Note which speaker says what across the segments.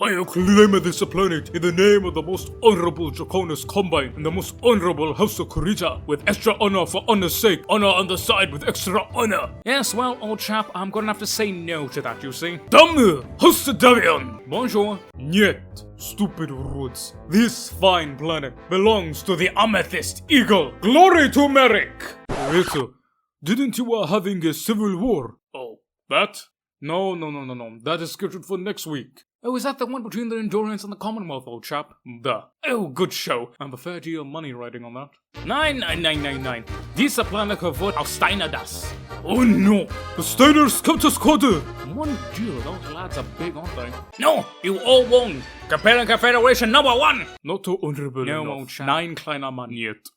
Speaker 1: I acclaim this planet in the name of the most honorable Draconis Combine and the most honorable House of Kurita, with extra honor for honor's sake, honor on the side with extra honor.
Speaker 2: Yes, well, old chap, I'm gonna have to say no to that, you see.
Speaker 1: Dame, House of Davion.
Speaker 2: Bonjour.
Speaker 1: Niet, stupid roots. This fine planet belongs to the Amethyst Eagle. Glory to Marik. Kurita, didn't you having a civil war? Oh, that? No. That is scheduled for next week.
Speaker 2: Oh, is that the one between the Endurance and the Commonwealth, old chap?
Speaker 1: Duh.
Speaker 2: Oh, good show. I'm a fair deal money riding on that. Nein. Dieser Planet wird aus Steiner das.
Speaker 1: Oh no, the Steiners come to Skode.
Speaker 2: One deal, those lads are big, aren't they? No, you all won't. Capellan Confederation #1.
Speaker 1: Not too honorable
Speaker 2: No,
Speaker 1: enough.
Speaker 2: old chap.
Speaker 1: Nein, kleiner Mann.
Speaker 2: Yet.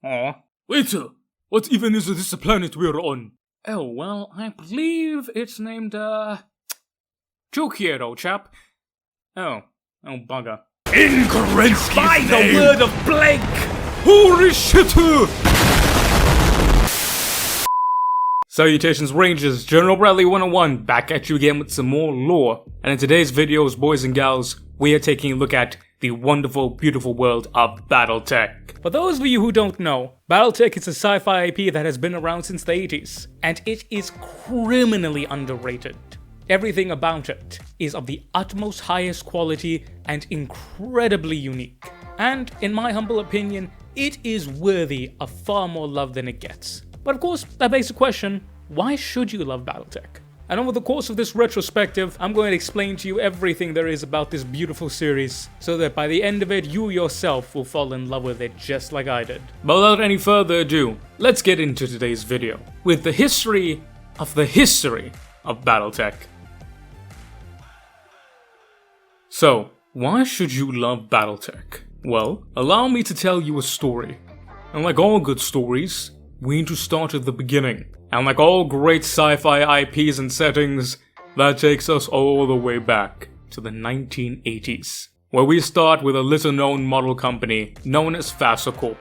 Speaker 2: Aw.
Speaker 1: Waiter, what even is this planet we're on?
Speaker 2: Oh, well, I believe it's named, Joke here, old chap. Oh bugger.
Speaker 1: Incorrect
Speaker 2: By the word of Blake!
Speaker 1: Holy shit!
Speaker 2: Salutations Rangers, General Bradley 101 back at you again with some more lore. And in today's videos, boys and gals, we are taking a look at the wonderful, beautiful world of Battletech. For those of you who don't know, Battletech is a sci-fi IP that has been around since the 80s, and it is criminally underrated. Everything about it is of the utmost highest quality and incredibly unique. And, in my humble opinion, it is worthy of far more love than it gets. But of course, that begs the question, why should you love Battletech? And over the course of this retrospective, I'm going to explain to you everything there is about this beautiful series, so that by the end of it, you yourself will fall in love with it just like I did. But without any further ado, let's get into today's video, with the history of Battletech. So, why should you love Battletech? Well, allow me to tell you a story. And like all good stories, we need to start at the beginning. And like all great sci-fi IPs and settings, that takes us all the way back to the 1980s, where we start with a little-known model company known as FASA Corp,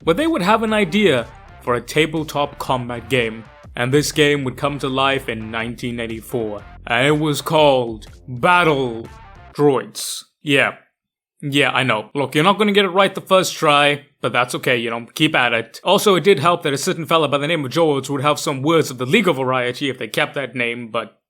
Speaker 2: where they would have an idea for a tabletop combat game, and this game would come to life in 1984, and it was called Battle Droids. Yeah, I know. Look, you're not gonna get it right the first try, but that's okay, keep at it. Also, it did help that a certain fella by the name of George would have some words of the legal variety if they kept that name, but,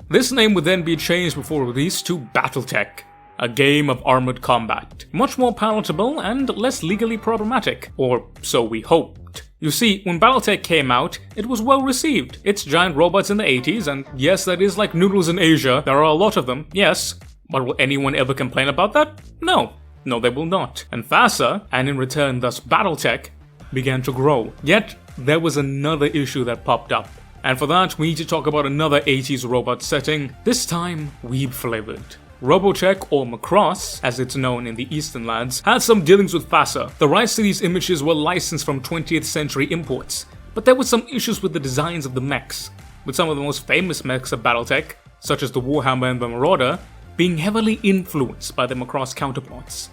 Speaker 2: This name would then be changed before release to Battletech, a game of armored combat. Much more palatable and less legally problematic, or so we hoped. You see, when Battletech came out, it was well received. It's giant robots in the 80s, and yes, that is like noodles in Asia, there are a lot of them, yes. But will anyone ever complain about that? No, they will not. And FASA, and in return thus Battletech, began to grow. Yet, there was another issue that popped up. And for that, we need to talk about another 80s robot setting, this time weeb flavored. Robotech, or Macross, as it's known in the Eastern lands, had some dealings with FASA. The rights to these images were licensed from 20th century imports, but there were some issues with the designs of the mechs, with some of the most famous mechs of Battletech, such as the Warhammer and the Marauder, being heavily influenced by the Macross counterparts.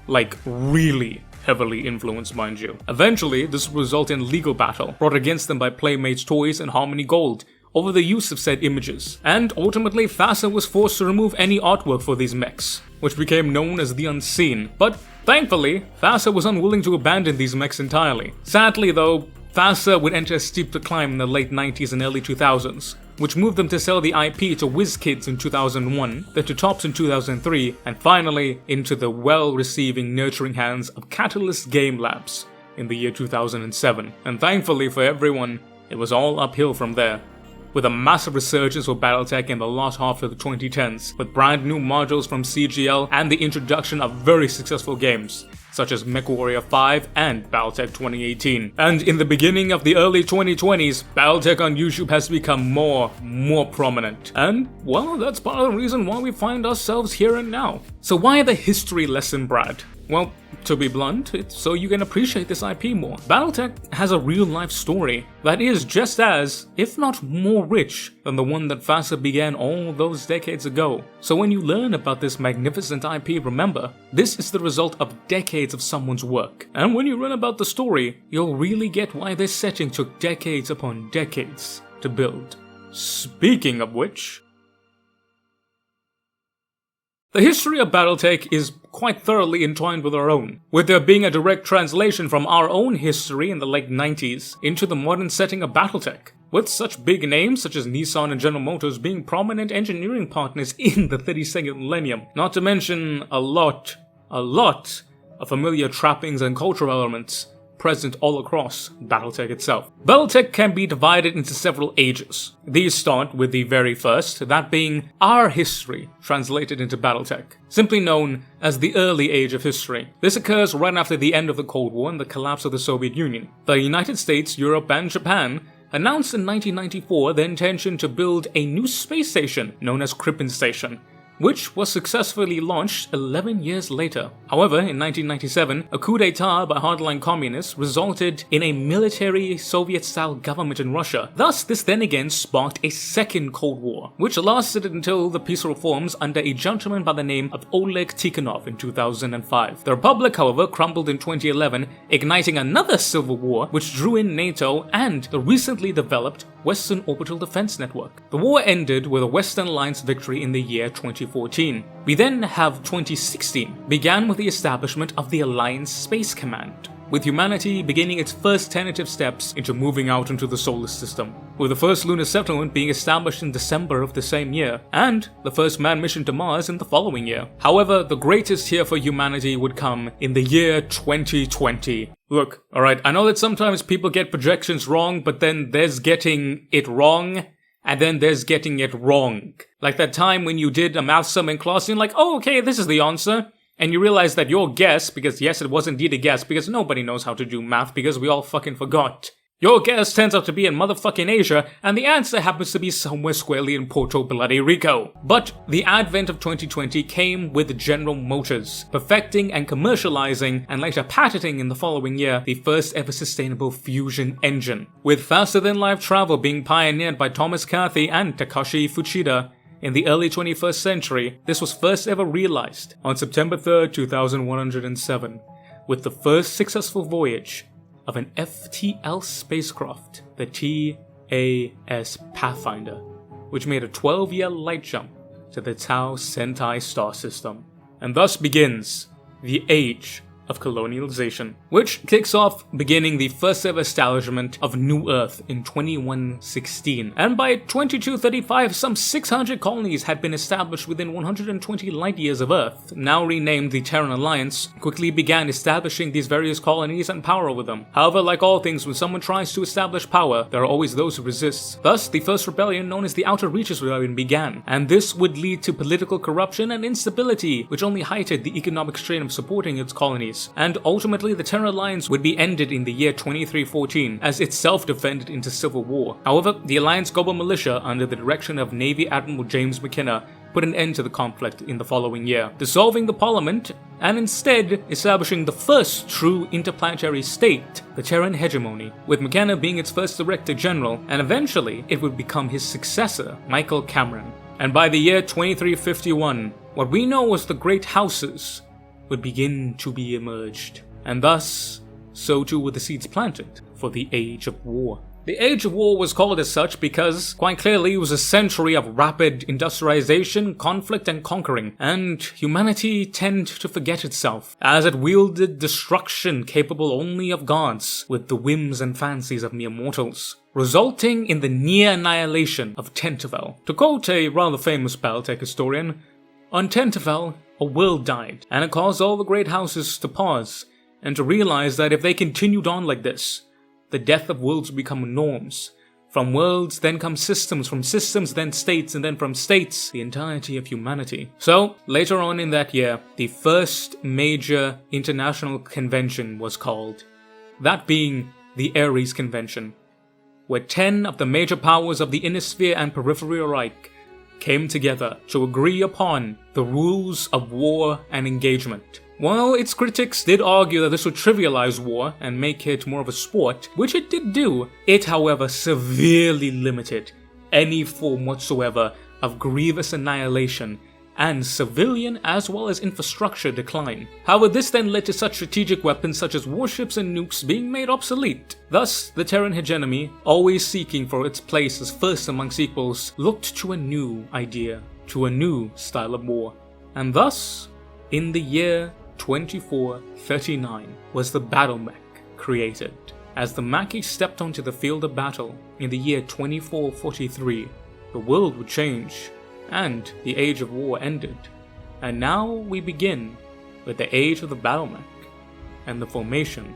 Speaker 2: Like, really heavily influenced, mind you. Eventually, this would result in legal battle, brought against them by Playmates Toys and Harmony Gold, over the use of said images. And ultimately, FASA was forced to remove any artwork for these mechs, which became known as the Unseen. But thankfully, FASA was unwilling to abandon these mechs entirely. Sadly though, FASA would enter a steep decline in the late 90s and early 2000s, which moved them to sell the IP to WizKids in 2001, then to Tops in 2003, and finally into the well-receiving, nurturing hands of Catalyst Game Labs in the year 2007. And thankfully for everyone, it was all uphill from there, with a massive resurgence for Battletech in the last half of the 2010s, with brand new modules from CGL and the introduction of very successful games, such as MechWarrior 5 and Battletech 2018. And in the beginning of the early 2020s, Battletech on YouTube has become more prominent. And, well, that's part of the reason why we find ourselves here and now. So why the history lesson, Brad? Well, to be blunt, it's so you can appreciate this IP more. Battletech has a real-life story that is just as, if not more rich, than the one that FASA began all those decades ago. So when you learn about this magnificent IP, remember, this is the result of decades of someone's work. And when you learn about the story, you'll really get why this setting took decades upon decades to build. Speaking of which, The history of Battletech is quite thoroughly entwined with our own, with there being a direct translation from our own history in the late 90s into the modern setting of Battletech, with such big names such as Nissan and General Motors being prominent engineering partners in the 32nd millennium, not to mention a lot of familiar trappings and cultural elements present all across Battletech itself. Battletech can be divided into several ages. These start with the very first, that being our history translated into Battletech, simply known as the early age of history. This occurs right after the end of the Cold War and the collapse of the Soviet Union. The United States, Europe, and Japan announced in 1994 their intention to build a new space station known as Kurita Station, which was successfully launched 11 years later. However, in 1997, a coup d'etat by hardline communists resulted in a military Soviet-style government in Russia. Thus, this then again sparked a second Cold War, which lasted until the peaceful reforms under a gentleman by the name of Oleg Tikhonov in 2005. The Republic, however, crumbled in 2011, igniting another civil war which drew in NATO and the recently developed Western Orbital Defense Network. The war ended with a Western Alliance victory in the year 2014. We then have 2016, began with the establishment of the Alliance Space Command, with humanity beginning its first tentative steps into moving out into the solar system, with the first lunar settlement being established in December of the same year, and the first manned mission to Mars in the following year. However, the greatest year for humanity would come in the year 2020. Look, alright, I know that sometimes people get projections wrong, but then there's getting it wrong, and then there's getting it wrong. Like that time when you did a math sum in class and you're like, oh, okay, this is the answer. And you realize that your guess, because yes, it was indeed a guess, because nobody knows how to do math, because we all fucking forgot. Your guess turns out to be in motherfucking Asia, and the answer happens to be somewhere squarely in Puerto Bloody Rico. But the advent of 2020 came with General Motors, perfecting and commercializing, and later patenting in the following year, the first ever sustainable fusion engine. With faster-than-light travel being pioneered by Thomas Carthy and Takashi Fuchida, in the early 21st century, this was first ever realized on September 3rd, 2107, with the first successful voyage of an FTL spacecraft, the TAS Pathfinder, which made a 12-year light jump to the Tau Centauri star system. And thus begins the Age of Colonialization, which kicks off beginning the first ever establishment of New Earth in 2116. And by 2235, some 600 colonies had been established within 120 light years of Earth. Now renamed the Terran Alliance, quickly began establishing these various colonies and power over them. However, like all things, when someone tries to establish power, there are always those who resist. Thus, the first rebellion, known as the Outer Reaches Rebellion, began, and this would lead to political corruption and instability, which only heightened the economic strain of supporting its colonies. And ultimately, the Terran Alliance would be ended in the year 2314, as itself defended into civil war. However, the Alliance Global Militia, under the direction of Navy Admiral James McKenna, put an end to the conflict in the following year, dissolving the Parliament and instead establishing the first true interplanetary state, the Terran hegemony, with McKenna being its first Director General, and eventually it would become his successor, Michael Cameron. And by the year 2351, what we know as the Great Houses would begin to be emerged, and thus, so too were the seeds planted for the Age of War. The Age of War was called as such because, quite clearly, it was a century of rapid industrialization, conflict, and conquering, and humanity tended to forget itself, as it wielded destruction capable only of gods, with the whims and fancies of mere mortals, resulting in the near annihilation of Tentavel. To quote a rather famous Battletech historian, on Tentavel, a world died, and it caused all the great houses to pause, and to realize that if they continued on like this, the death of worlds would become norms. From worlds then come systems, from systems then states, and then from states, the entirety of humanity. So, later on in that year, the first major international convention was called, that being the Ares Convention, where 10 of the major powers of the Innisphere and Periphery alike came together to agree upon the rules of war and engagement. While its critics did argue that this would trivialize war and make it more of a sport, which it did do, it however severely limited any form whatsoever of grievous annihilation and civilian as well as infrastructure decline. However, this then led to such strategic weapons such as warships and nukes being made obsolete. Thus, the Terran hegemony, always seeking for its place as first amongst equals, looked to a new idea, to a new style of war. And thus, in the year 2439 was the battle mech created. As the Maquis stepped onto the field of battle in the year 2443, the world would change, and the Age of War ended. And now we begin with the Age of the Battle Mech and the formation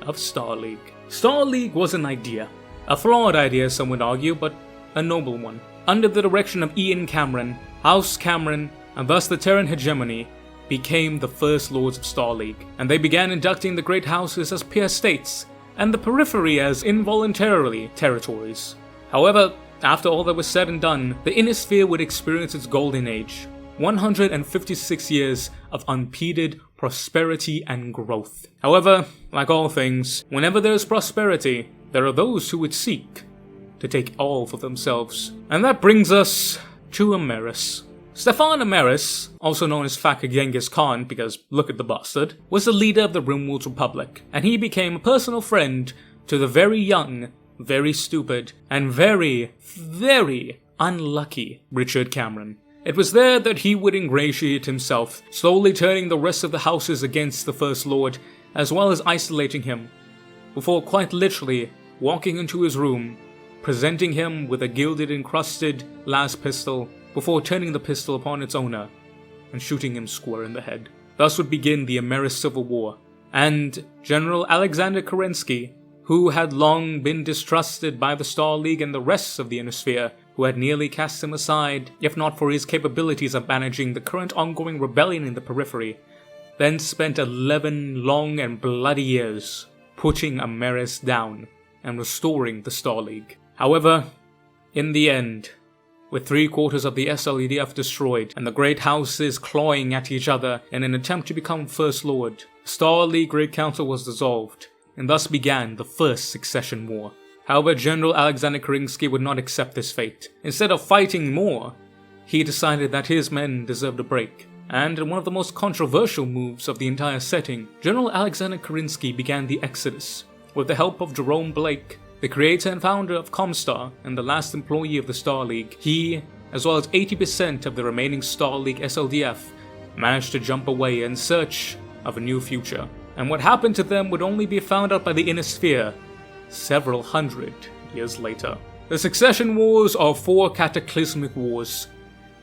Speaker 2: of Star League. Star League was an idea. A flawed idea, some would argue, but a noble one. Under the direction of Ian Cameron, House Cameron, and thus the Terran hegemony, became the First Lords of Star League, and they began inducting the Great Houses as peer states, and the Periphery as involuntarily territories. However, after all that was said and done, the Inner Sphere would experience its golden age. 156 years of unimpeded prosperity and growth. However, like all things, whenever there is prosperity, there are those who would seek to take all for themselves. And that brings us to Ameris. Stefan Ameris, also known as Fakir Genghis Khan because look at the bastard, was the leader of the Rimworld Republic, and he became a personal friend to the very young, very stupid, and very, very unlucky Richard Cameron. It was there that he would ingratiate himself, slowly turning the rest of the houses against the First Lord, as well as isolating him, before quite literally walking into his room, presenting him with a gilded encrusted las pistol, before turning the pistol upon its owner and shooting him square in the head. Thus would begin the Ameris Civil War, and General Alexander Kerensky, who had long been distrusted by the Star League and the rest of the Inner Sphere, who had nearly cast him aside, if not for his capabilities of managing the current ongoing rebellion in the Periphery, then spent 11 long and bloody years putting Ameris down and restoring the Star League. However, in the end, with 3/4 of the SLEDF destroyed and the great houses clawing at each other in an attempt to become First Lord, the Star League Great Council was dissolved, and thus began the First Succession War. However, General Alexander Kerensky would not accept this fate. Instead of fighting more, he decided that his men deserved a break. And in one of the most controversial moves of the entire setting, General Alexander Kerensky began the Exodus. With the help of Jerome Blake, the creator and founder of ComStar and the last employee of the Star League, he, as well as 80% of the remaining Star League SLDF, managed to jump away in search of a new future. And what happened to them would only be found out by the Inner Sphere several hundred years later. The Succession Wars are 4 cataclysmic wars,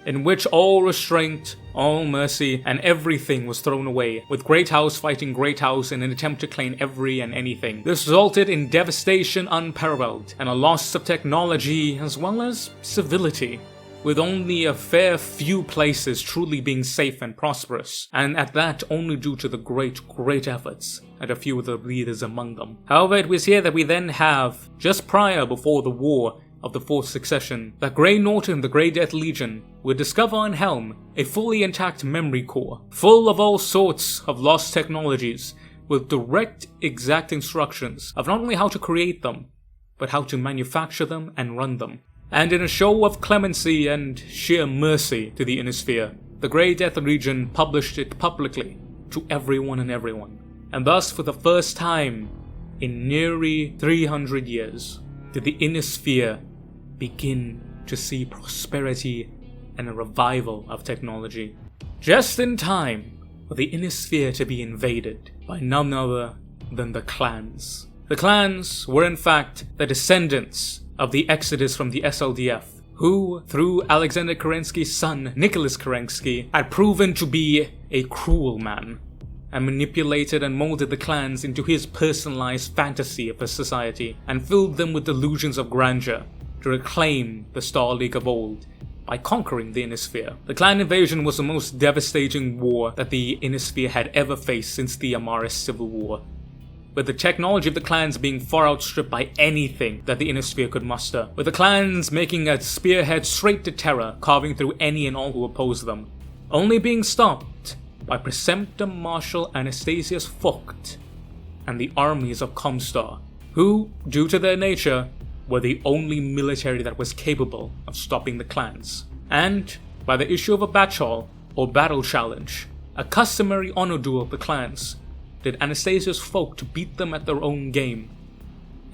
Speaker 2: in which all restraint, all mercy, and everything was thrown away, with Great House fighting Great House in an attempt to claim every and anything. This resulted in devastation unparalleled, and a loss of technology as well as civility, with only a fair few places truly being safe and prosperous, and at that only due to the great efforts and a few of the leaders among them. However, it was here that we then have, just prior before the war of the Fourth Succession, that Grey Norton, the Grey Death Legion, would discover on Helm a fully intact memory core, full of all sorts of lost technologies, with direct, exact instructions of not only how to create them, but how to manufacture them and run them. And in a show of clemency and sheer mercy to the Inner Sphere, the Grey Death Legion published it publicly to everyone and everyone. And thus, for the first time in nearly 300 years, did the Inner Sphere begin to see prosperity and a revival of technology. Just in time for the Inner Sphere to be invaded by none other than the clans. The clans were in fact the descendants of the exodus from the SLDF, who, through Alexander Kerensky's son, Nicholas Kerensky, had proven to be a cruel man, and manipulated and molded the clans into his personalized fantasy of a society, and filled them with delusions of grandeur, to reclaim the Star League of old, by conquering the Inner Sphere. The clan invasion was the most devastating war that the Inner Sphere had ever faced since the Amaris Civil War, with the technology of the clans being far outstripped by anything that the Inner Sphere could muster, with the clans making a spearhead straight to terror, carving through any and all who opposed them, only being stopped by Preceptor Marshal Anastasius Vogt and the armies of ComStar, who, due to their nature, were the only military that was capable of stopping the clans. And, by the issue of a batchal, or battle challenge, a customary honor duel of the clans, did Anastasius Vogt to beat them at their own game.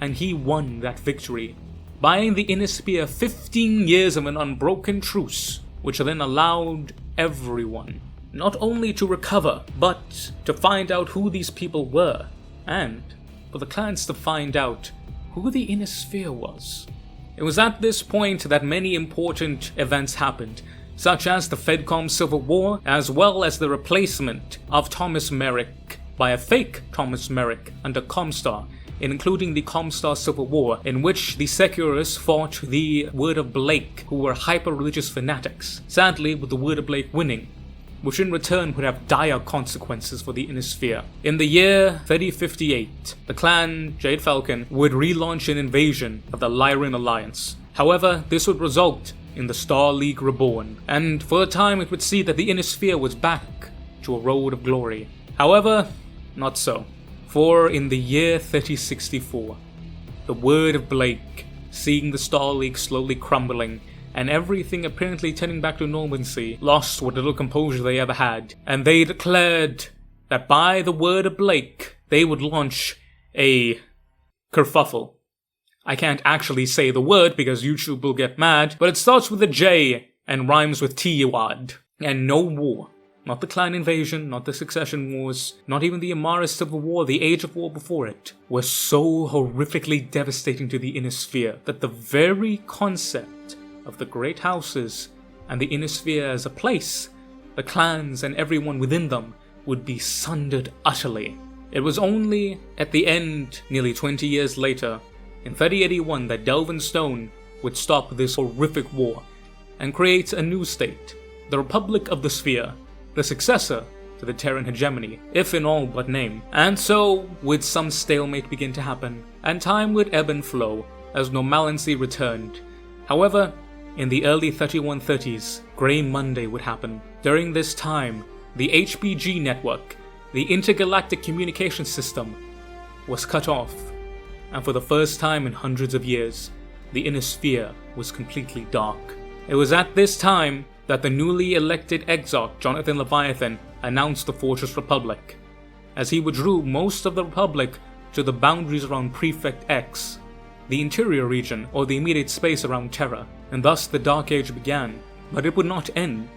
Speaker 2: And he won that victory, buying the Inner Sphere 15 years of an unbroken truce, which then allowed everyone not only to recover, but to find out who these people were, and for the clans to find out who the Inner Sphere was. It was at this point that many important events happened, such as the Fedcom Civil War, as well as the replacement of Thomas Marik by a fake Thomas Marik under ComStar, including the ComStar Civil War, in which the secularists fought the Word of Blake, who were hyper-religious fanatics, sadly with the Word of Blake winning, which in return would have dire consequences for the Inner Sphere. In the year 3058, the clan Jade Falcon would relaunch an invasion of the Lyran Alliance. However, this would result in the Star League Reborn, and for a time it would see that the Inner Sphere was back to a road of glory. However, not so. For in the year 3064, the Word of Blake, seeing the Star League slowly crumbling, and everything apparently turning back to normalcy, lost what little composure they ever had, and they declared that by the Word of Blake, they would launch a kerfuffle. I can't actually say the word because YouTube will get mad, but it starts with a J and rhymes with T-wad. And no war. Not the clan invasion, not the succession wars, not even the Amaris Civil War, the Age of War before it, were so horrifically devastating to the Inner Sphere that the very concept of the great houses and the Inner Sphere as a place, the clans and everyone within them, would be sundered utterly. It was only at the end, nearly 20 years later, in 3081, that Delvin Stone would stop this horrific war and create a new state, the Republic of the Sphere, the successor to the Terran hegemony, if in all but name. And so would some stalemate begin to happen, and time would ebb and flow as normalcy returned. However, in the early 3130s, Grey Monday would happen. During this time, the HPG network, the Intergalactic Communication System, was cut off, and for the first time in hundreds of years, the Inner Sphere was completely dark. It was at this time that the newly elected Exarch, Jonathan Leviathan, announced the Fortress Republic, as he withdrew most of the Republic to the boundaries around Prefect X, the interior region or the immediate space around Terra, and thus the Dark Age began. But it would not end.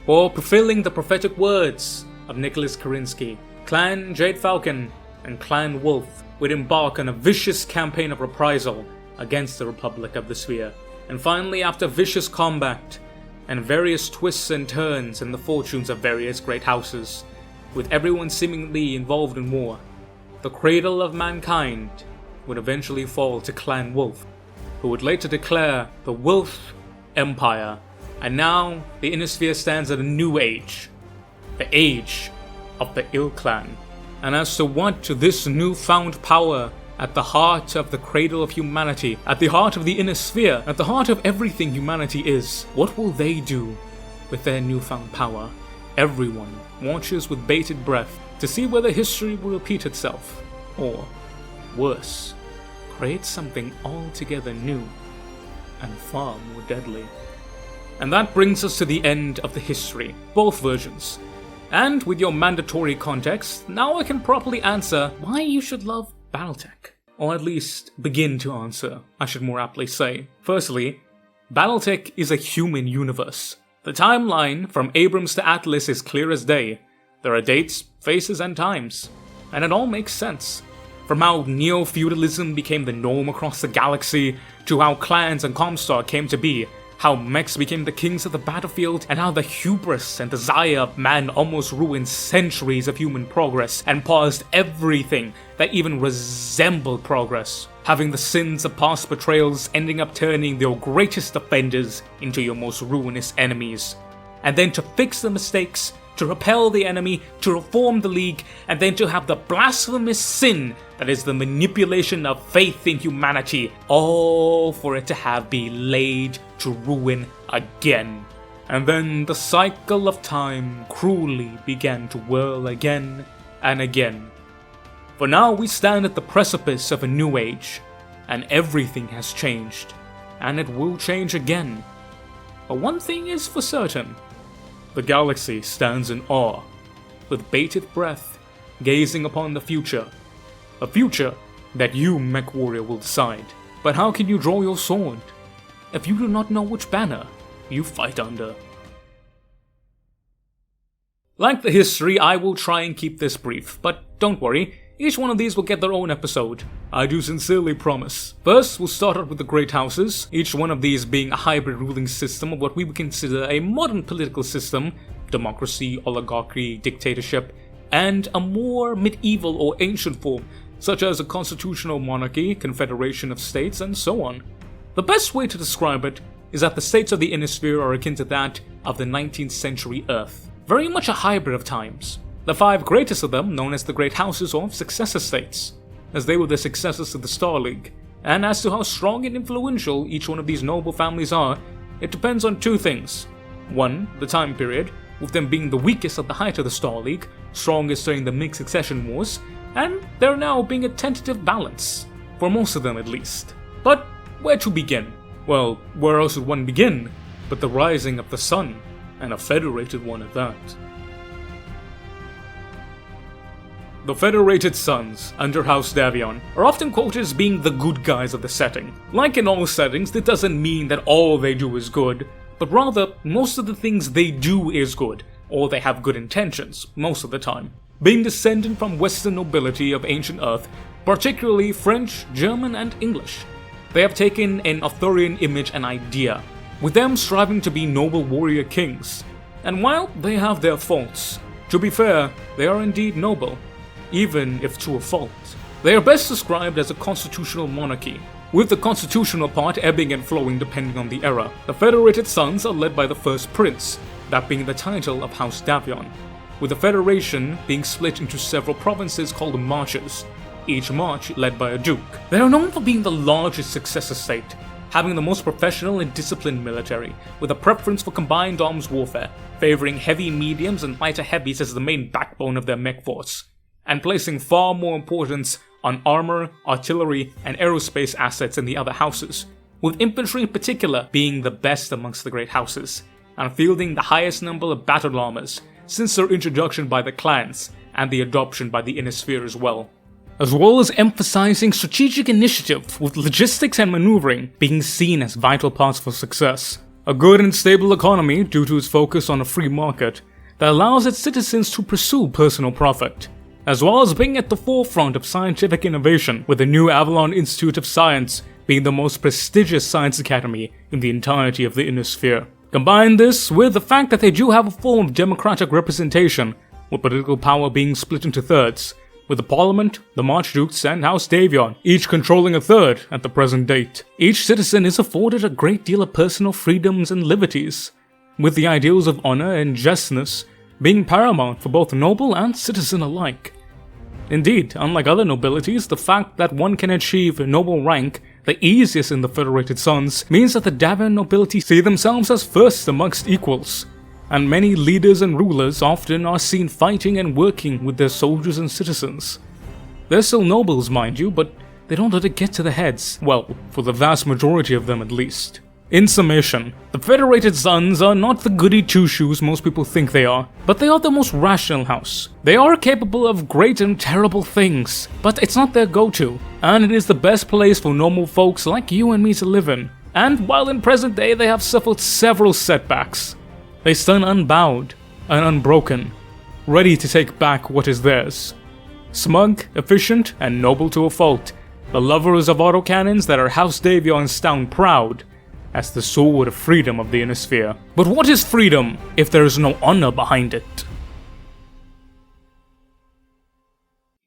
Speaker 2: For fulfilling the prophetic words of Nicholas Karinsky, Clan Jade Falcon and Clan Wolf would embark on a vicious campaign of reprisal against the Republic of the Sphere. And finally, after vicious combat and various twists and turns in the fortunes of various great houses, with everyone seemingly involved in war, the cradle of mankind would eventually fall to Clan Wolf, who would later declare the Wolf Empire. And now, the Inner Sphere stands at a new age, the age of the ILCLAN. And as to what this newfound power at the heart of the cradle of humanity, at the heart of the Inner Sphere, at the heart of everything humanity is, what will they do with their newfound power? Everyone watches with bated breath to see whether history will repeat itself, or, worse, create something altogether new and far more deadly. And that brings us to the end of the history, both versions. And with your mandatory context, now I can properly answer why you should love Battletech. Or at least begin to answer, I should more aptly say. Firstly, Battletech is a human universe. The timeline from Abrams to Atlas is clear as day. There are dates, faces, and times. And it all makes sense. From how neo-feudalism became the norm across the galaxy, to how clans and ComStar came to be, how mechs became the kings of the battlefield, and how the hubris and desire of man almost ruined centuries of human progress and paused everything that even resembled progress, having the sins of past betrayals ending up turning your greatest offenders into your most ruinous enemies. And then to fix the mistakes, to repel the enemy, to reform the League, and then to have the blasphemous sin that is the manipulation of faith in humanity, all for it to have been laid to ruin again. And then the cycle of time cruelly began to whirl again and again. For now we stand at the precipice of a new age, and everything has changed, and it will change again. But one thing is for certain. The galaxy stands in awe, with bated breath, gazing upon the future. A future that you, Mech Warrior, will decide. But how can you draw your sword if you do not know which banner you fight under? Like the history, I will try and keep this brief, but don't worry, each one of these will get their own episode. I do sincerely promise. First, we'll start out with the Great Houses, each one of these being a hybrid ruling system of what we would consider a modern political system, democracy, oligarchy, dictatorship, and a more medieval or ancient form, such as a constitutional monarchy, confederation of states, and so on. The best way to describe it is that the states of the Innisphere are akin to that of the 19th century Earth, very much a hybrid of times. The 5 greatest of them known as the Great Houses or Successor States, as they were the successors to the Star League. And as to how strong and influential each one of these noble families are, it depends on 2 things. 1, the time period, with them being the weakest at the height of the Star League, strongest during the Ming Succession Wars, and there now being a tentative balance, for most of them at least. But where to begin? Well, where else would one begin but the rising of the sun, and a federated one at that. The Federated Sons, under House Davion, are often quoted as being the good guys of the setting. Like in all settings, that doesn't mean that all they do is good, but rather, most of the things they do is good, or they have good intentions, most of the time. Being descendant from Western nobility of ancient Earth, particularly French, German, and English, they have taken an Arthurian image and idea, with them striving to be noble warrior kings. And while they have their faults, to be fair, they are indeed noble, even if to a fault. They are best described as a constitutional monarchy, with the constitutional part ebbing and flowing depending on the era. The Federated Sons are led by the first prince, that being the title of House Davion, with the Federation being split into several provinces called marches, each march led by a duke. They are known for being the largest successor state, having the most professional and disciplined military, with a preference for combined arms warfare, favoring heavy mediums and lighter heavies as the main backbone of their mech force, and placing far more importance on armor, artillery, and aerospace assets than the other houses, with infantry in particular being the best amongst the great houses, and fielding the highest number of battle armors since their introduction by the clans and the adoption by the Innisphere as well as emphasizing strategic initiative with logistics and maneuvering being seen as vital parts for success. A good and stable economy due to its focus on a free market that allows its citizens to pursue personal profit, as well as being at the forefront of scientific innovation, with the new Avalon Institute of Science being the most prestigious science academy in the entirety of the Innisphere. Combine this with the fact that they do have a form of democratic representation, with political power being split into thirds, with the Parliament, the Marchdukes, and House Davion, each controlling a third at the present date. Each citizen is afforded a great deal of personal freedoms and liberties, with the ideals of honor and justness being paramount for both noble and citizen alike. Indeed, unlike other nobilities, the fact that one can achieve a noble rank, the easiest in the Federated Sons, means that the Davion nobility see themselves as first amongst equals, and many leaders and rulers often are seen fighting and working with their soldiers and citizens. They're still nobles, mind you, but they don't let it get to the heads, well, for the vast majority of them at least. In summation, the Federated Sons are not the goody two-shoes most people think they are, but they are the most rational house. They are capable of great and terrible things, but it's not their go-to, and it is the best place for normal folks like you and me to live in. And while in present day they have suffered several setbacks, they stand unbowed and unbroken, ready to take back what is theirs. Smug, efficient, and noble to a fault, the lovers of autocannons that are House Davion stand proud as the sword of freedom of the Innisphere. But what is freedom if there is no honor behind it?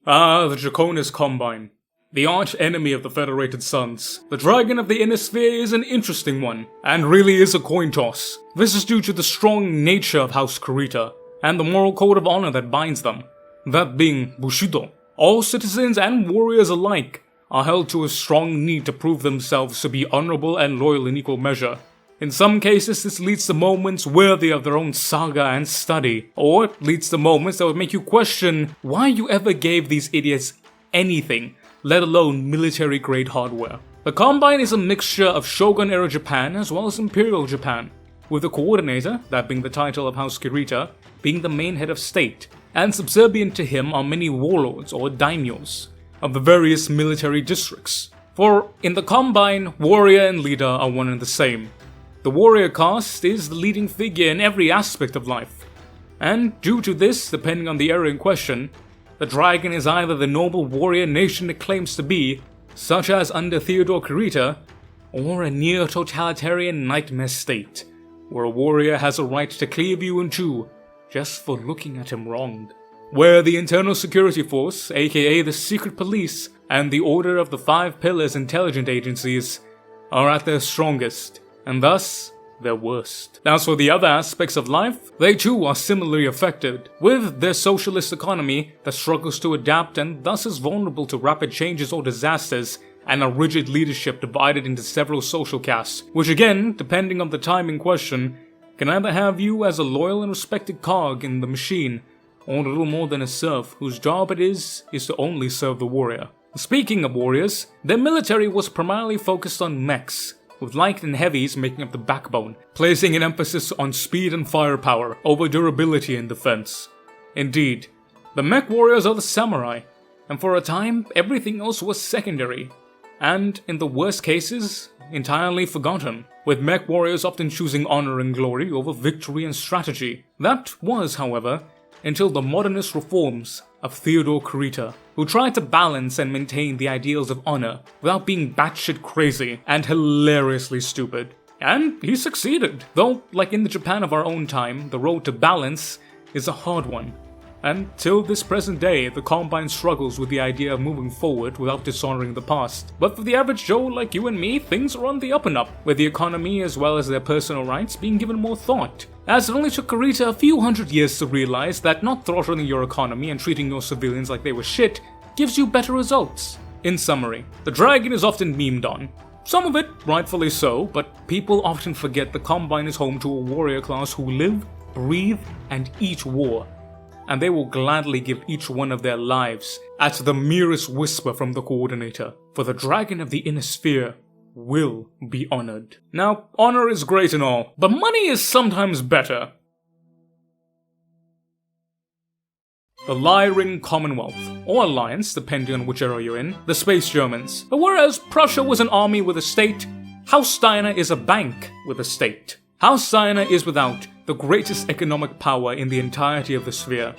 Speaker 2: The Draconis Combine. The arch enemy of the Federated Sons. The dragon of the Innisphere is an interesting one, and really is a coin toss. This is due to the strong nature of House Kurita, and the moral code of honor that binds them, that being Bushido. All citizens and warriors alike are held to a strong need to prove themselves to be honorable and loyal in equal measure. In some cases, this leads to moments worthy of their own saga and study, or it leads to moments that would make you question why you ever gave these idiots anything, let alone military-grade hardware. The Combine is a mixture of Shogun-era Japan as well as Imperial Japan, with the coordinator, that being the title of House Kurita, being the main head of state, and subservient to him are many warlords or daimyos of the various military districts. For in the Combine, warrior and leader are one and the same. The warrior caste is the leading figure in every aspect of life, And due to this, depending on the era in question, the dragon is either the noble warrior nation it claims to be, such as under Theodore Kurita, or a neo-totalitarian nightmare state, where a warrior has a right to cleave you in two just for looking at him wrong. Where the Internal Security Force, aka the Secret Police, and the Order of the Five Pillars intelligence agencies are at their strongest, and thus their worst. As for the other aspects of life, they too are similarly affected, with their socialist economy that struggles to adapt and thus is vulnerable to rapid changes or disasters, and a rigid leadership divided into several social castes, which again, depending on the time in question, can either have you as a loyal and respected cog in the machine, or a little more than a serf whose job it is to only serve the warrior. Speaking of warriors, their military was primarily focused on mechs, with light and heavies making up the backbone, placing an emphasis on speed and firepower over durability and defense. Indeed, the mech warriors are the samurai, and for a time, everything else was secondary, and in the worst cases, entirely forgotten, with mech warriors often choosing honor and glory over victory and strategy. That was, however, until the modernist reforms of Theodore Kurita, who tried to balance and maintain the ideals of honor without being batshit crazy and hilariously stupid. And he succeeded, though, like in the Japan of our own time, the road to balance is a hard one. And till this present day, the Combine struggles with the idea of moving forward without dishonoring the past. But for the average Joe like you and me, things are on the up and up, with the economy as well as their personal rights being given more thought. As it only took Kurita a few hundred years to realize that not throttling your economy and treating your civilians like they were shit gives you better results. In summary, the dragon is often memed on. Some of it rightfully so, but people often forget the Combine is home to a warrior class who live, breathe, and eat war. And they will gladly give each one of their lives at the merest whisper from the coordinator, for the dragon of the inner sphere will be honored. Now, honor is great and all, but money is sometimes better. The Lyran Commonwealth, or Alliance, depending on which era you're in, the Space Germans. But whereas Prussia was an army with a state, House Steiner is a bank with a state. House Steiner is without the greatest economic power in the entirety of the sphere.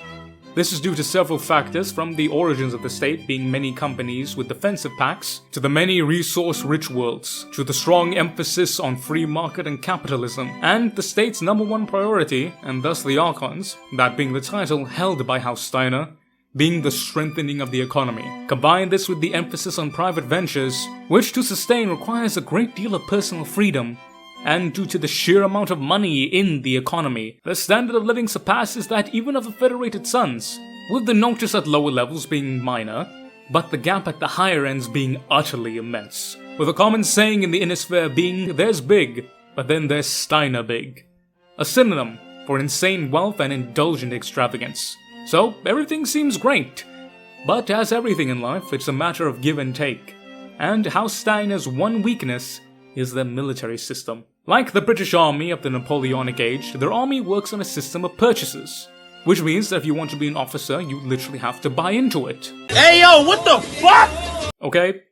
Speaker 2: This is due to several factors, from the origins of the state being many companies with defensive pacts, to the many resource-rich worlds, to the strong emphasis on free market and capitalism, and the state's #1 priority, and thus the Archons, that being the title held by House Steiner, being the strengthening of the economy. Combine this with the emphasis on private ventures, which to sustain requires a great deal of personal freedom. And due to the sheer amount of money in the economy, the standard of living surpasses that even of the Federated Sons, with the notice at lower levels being minor, but the gap at the higher ends being utterly immense. With a common saying in the inner sphere being, there's big, but then there's Steiner big. A synonym for insane wealth and indulgent extravagance. So everything seems great, but as everything in life, it's a matter of give and take. And House Steiner's one weakness is their military system. Like the British Army of the Napoleonic Age, their army works on a system of purchases, which means that if you want to be an officer, you literally have to buy into it.
Speaker 3: Hey yo, what the fuck?
Speaker 2: Okay,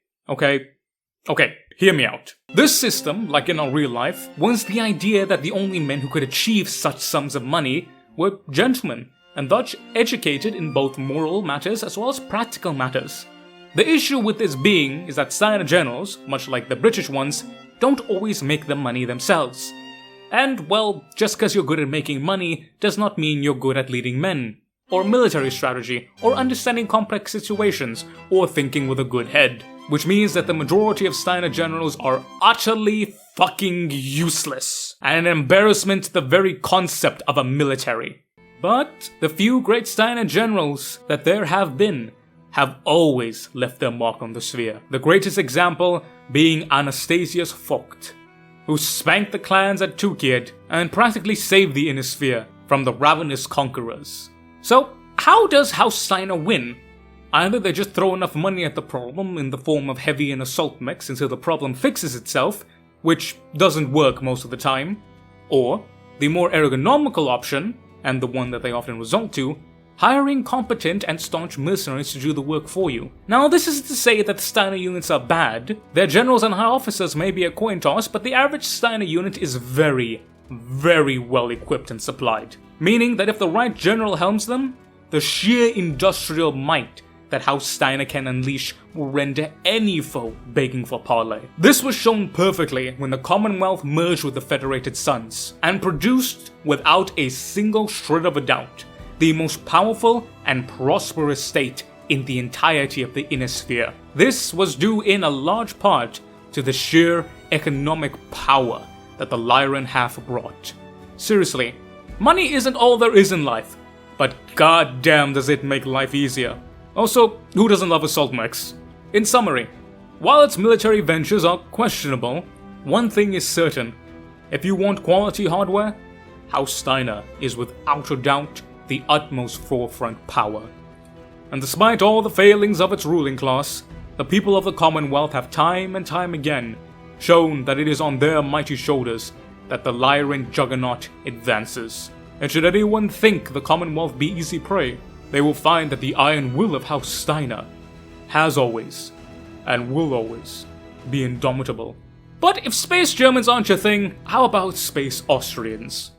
Speaker 2: hear me out. This system, like in our real life, was the idea that the only men who could achieve such sums of money were gentlemen, and thus educated in both moral matters as well as practical matters. The issue with this being is that Steiner generals, much like the British ones, don't always make the money themselves. And, well, just because you're good at making money does not mean you're good at leading men, or military strategy, or understanding complex situations, or thinking with a good head. Which means that the majority of Steiner generals are utterly fucking useless, and an embarrassment to the very concept of a military. But the few great Steiner generals that there have been have always left their mark on the sphere. The greatest example being Anastasius Vogt, who spanked the clans at Tukid and practically saved the inner sphere from the ravenous conquerors. So, how does House Steiner win? Either they just throw enough money at the problem in the form of heavy and assault mechs until the problem fixes itself, which doesn't work most of the time, or the more ergonomical option, and the one that they often resort to, hiring competent and staunch mercenaries to do the work for you. Now, this isn't to say that the Steiner units are bad. Their generals and high officers may be a coin toss, but the average Steiner unit is very, very well equipped and supplied. meaning that if the right general helms them, the sheer industrial might that House Steiner can unleash will render any foe begging for parley. This was shown perfectly when the Commonwealth merged with the Federated Sons, and produced, without a single shred of a doubt, the most powerful and prosperous state in the entirety of the Inner Sphere. This was due in a large part to the sheer economic power that the Lyran have brought. Seriously, money isn't all there is in life, but goddamn does it make life easier. Also, who doesn't love assault mechs? In summary, while its military ventures are questionable, one thing is certain. If you want quality hardware, House Steiner is without a doubt the utmost forefront power. And despite all the failings of its ruling class, the people of the Commonwealth have time and time again shown that it is on their mighty shoulders that the Lyran juggernaut advances. And should anyone think the Commonwealth be easy prey, they will find that the iron will of House Steiner has always, and will always, be indomitable. But if space Germans aren't your thing, how about space Austrians?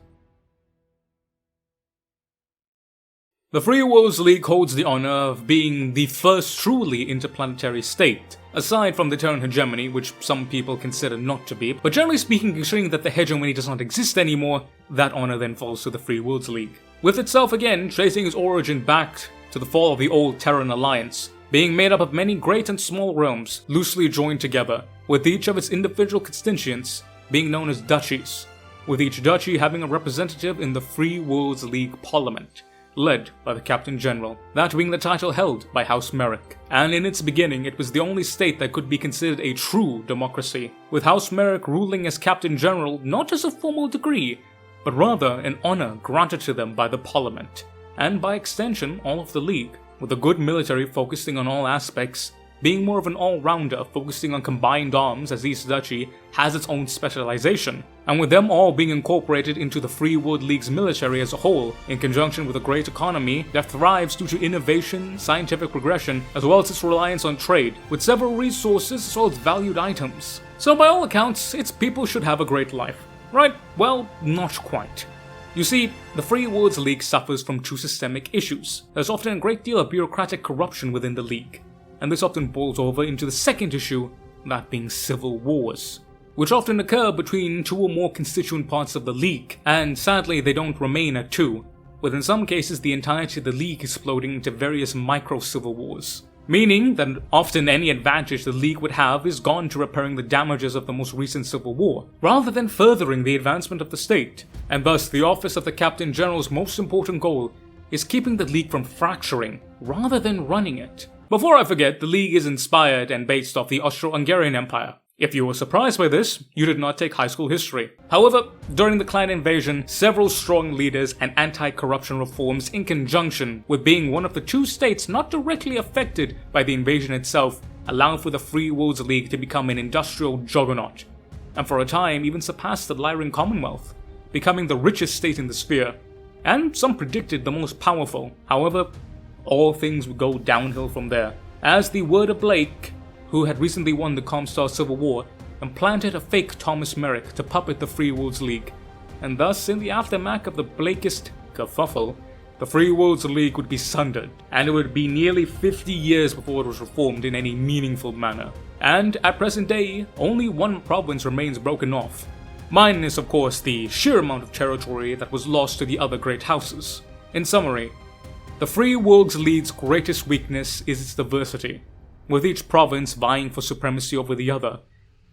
Speaker 2: The Free Worlds League holds the honor of being the first truly interplanetary state, aside from the Terran hegemony, which some people consider not to be, but generally speaking, considering that the hegemony does not exist anymore, that honor then falls to the Free Worlds League. With itself again tracing its origin back to the fall of the old Terran Alliance, being made up of many great and small realms loosely joined together, with each of its individual constituents being known as duchies, with each duchy having a representative in the Free Worlds League Parliament, led by the Captain General, that being the title held by House Marik. And in its beginning, it was the only state that could be considered a true democracy, with House Marik ruling as Captain General not as a formal degree, but rather an honor granted to them by the Parliament, and by extension all of the League, with a good military focusing on all aspects, being more of an all-rounder focusing on combined arms as each duchy has its own specialization, and with them all being incorporated into the Free World League's military as a whole, in conjunction with a great economy that thrives due to innovation, scientific progression, as well as its reliance on trade, with several resources as well as valued items. So by all accounts, its people should have a great life. Right? Well, not quite. You see, the Free Worlds League suffers from two systemic issues. There's often a great deal of bureaucratic corruption within the League, and this often boils over into the second issue, that being civil wars, which often occur between two or more constituent parts of the League, and sadly they don't remain at two, with in some cases the entirety of the League exploding into various micro-civil wars. Meaning that often any advantage the League would have is gone to repairing the damages of the most recent civil war, rather than furthering the advancement of the state, and thus the office of the Captain General's most important goal is keeping the League from fracturing, rather than running it. Before I forget, the League is inspired and based off the Austro-Hungarian Empire. If you were surprised by this, you did not take high school history. However, during the Clan invasion, several strong leaders and anti-corruption reforms in conjunction with being one of the two states not directly affected by the invasion itself allowed for the Free Worlds League to become an industrial juggernaut, and for a time even surpassed the Lyran Commonwealth, becoming the richest state in the sphere, and some predicted the most powerful. However, all things would go downhill from there, as the word of Blake, who had recently won the ComStar Civil War, implanted a fake Thomas Marik to puppet the Free Worlds League, and thus in the aftermath of the Blakist kerfuffle, the Free Worlds League would be sundered, and it would be nearly 50 years before it was reformed in any meaningful manner. And at present day, only one province remains broken off, minus of course the sheer amount of territory that was lost to the other great houses. In summary, the Free Worlds League's greatest weakness is its diversity, with each province vying for supremacy over the other,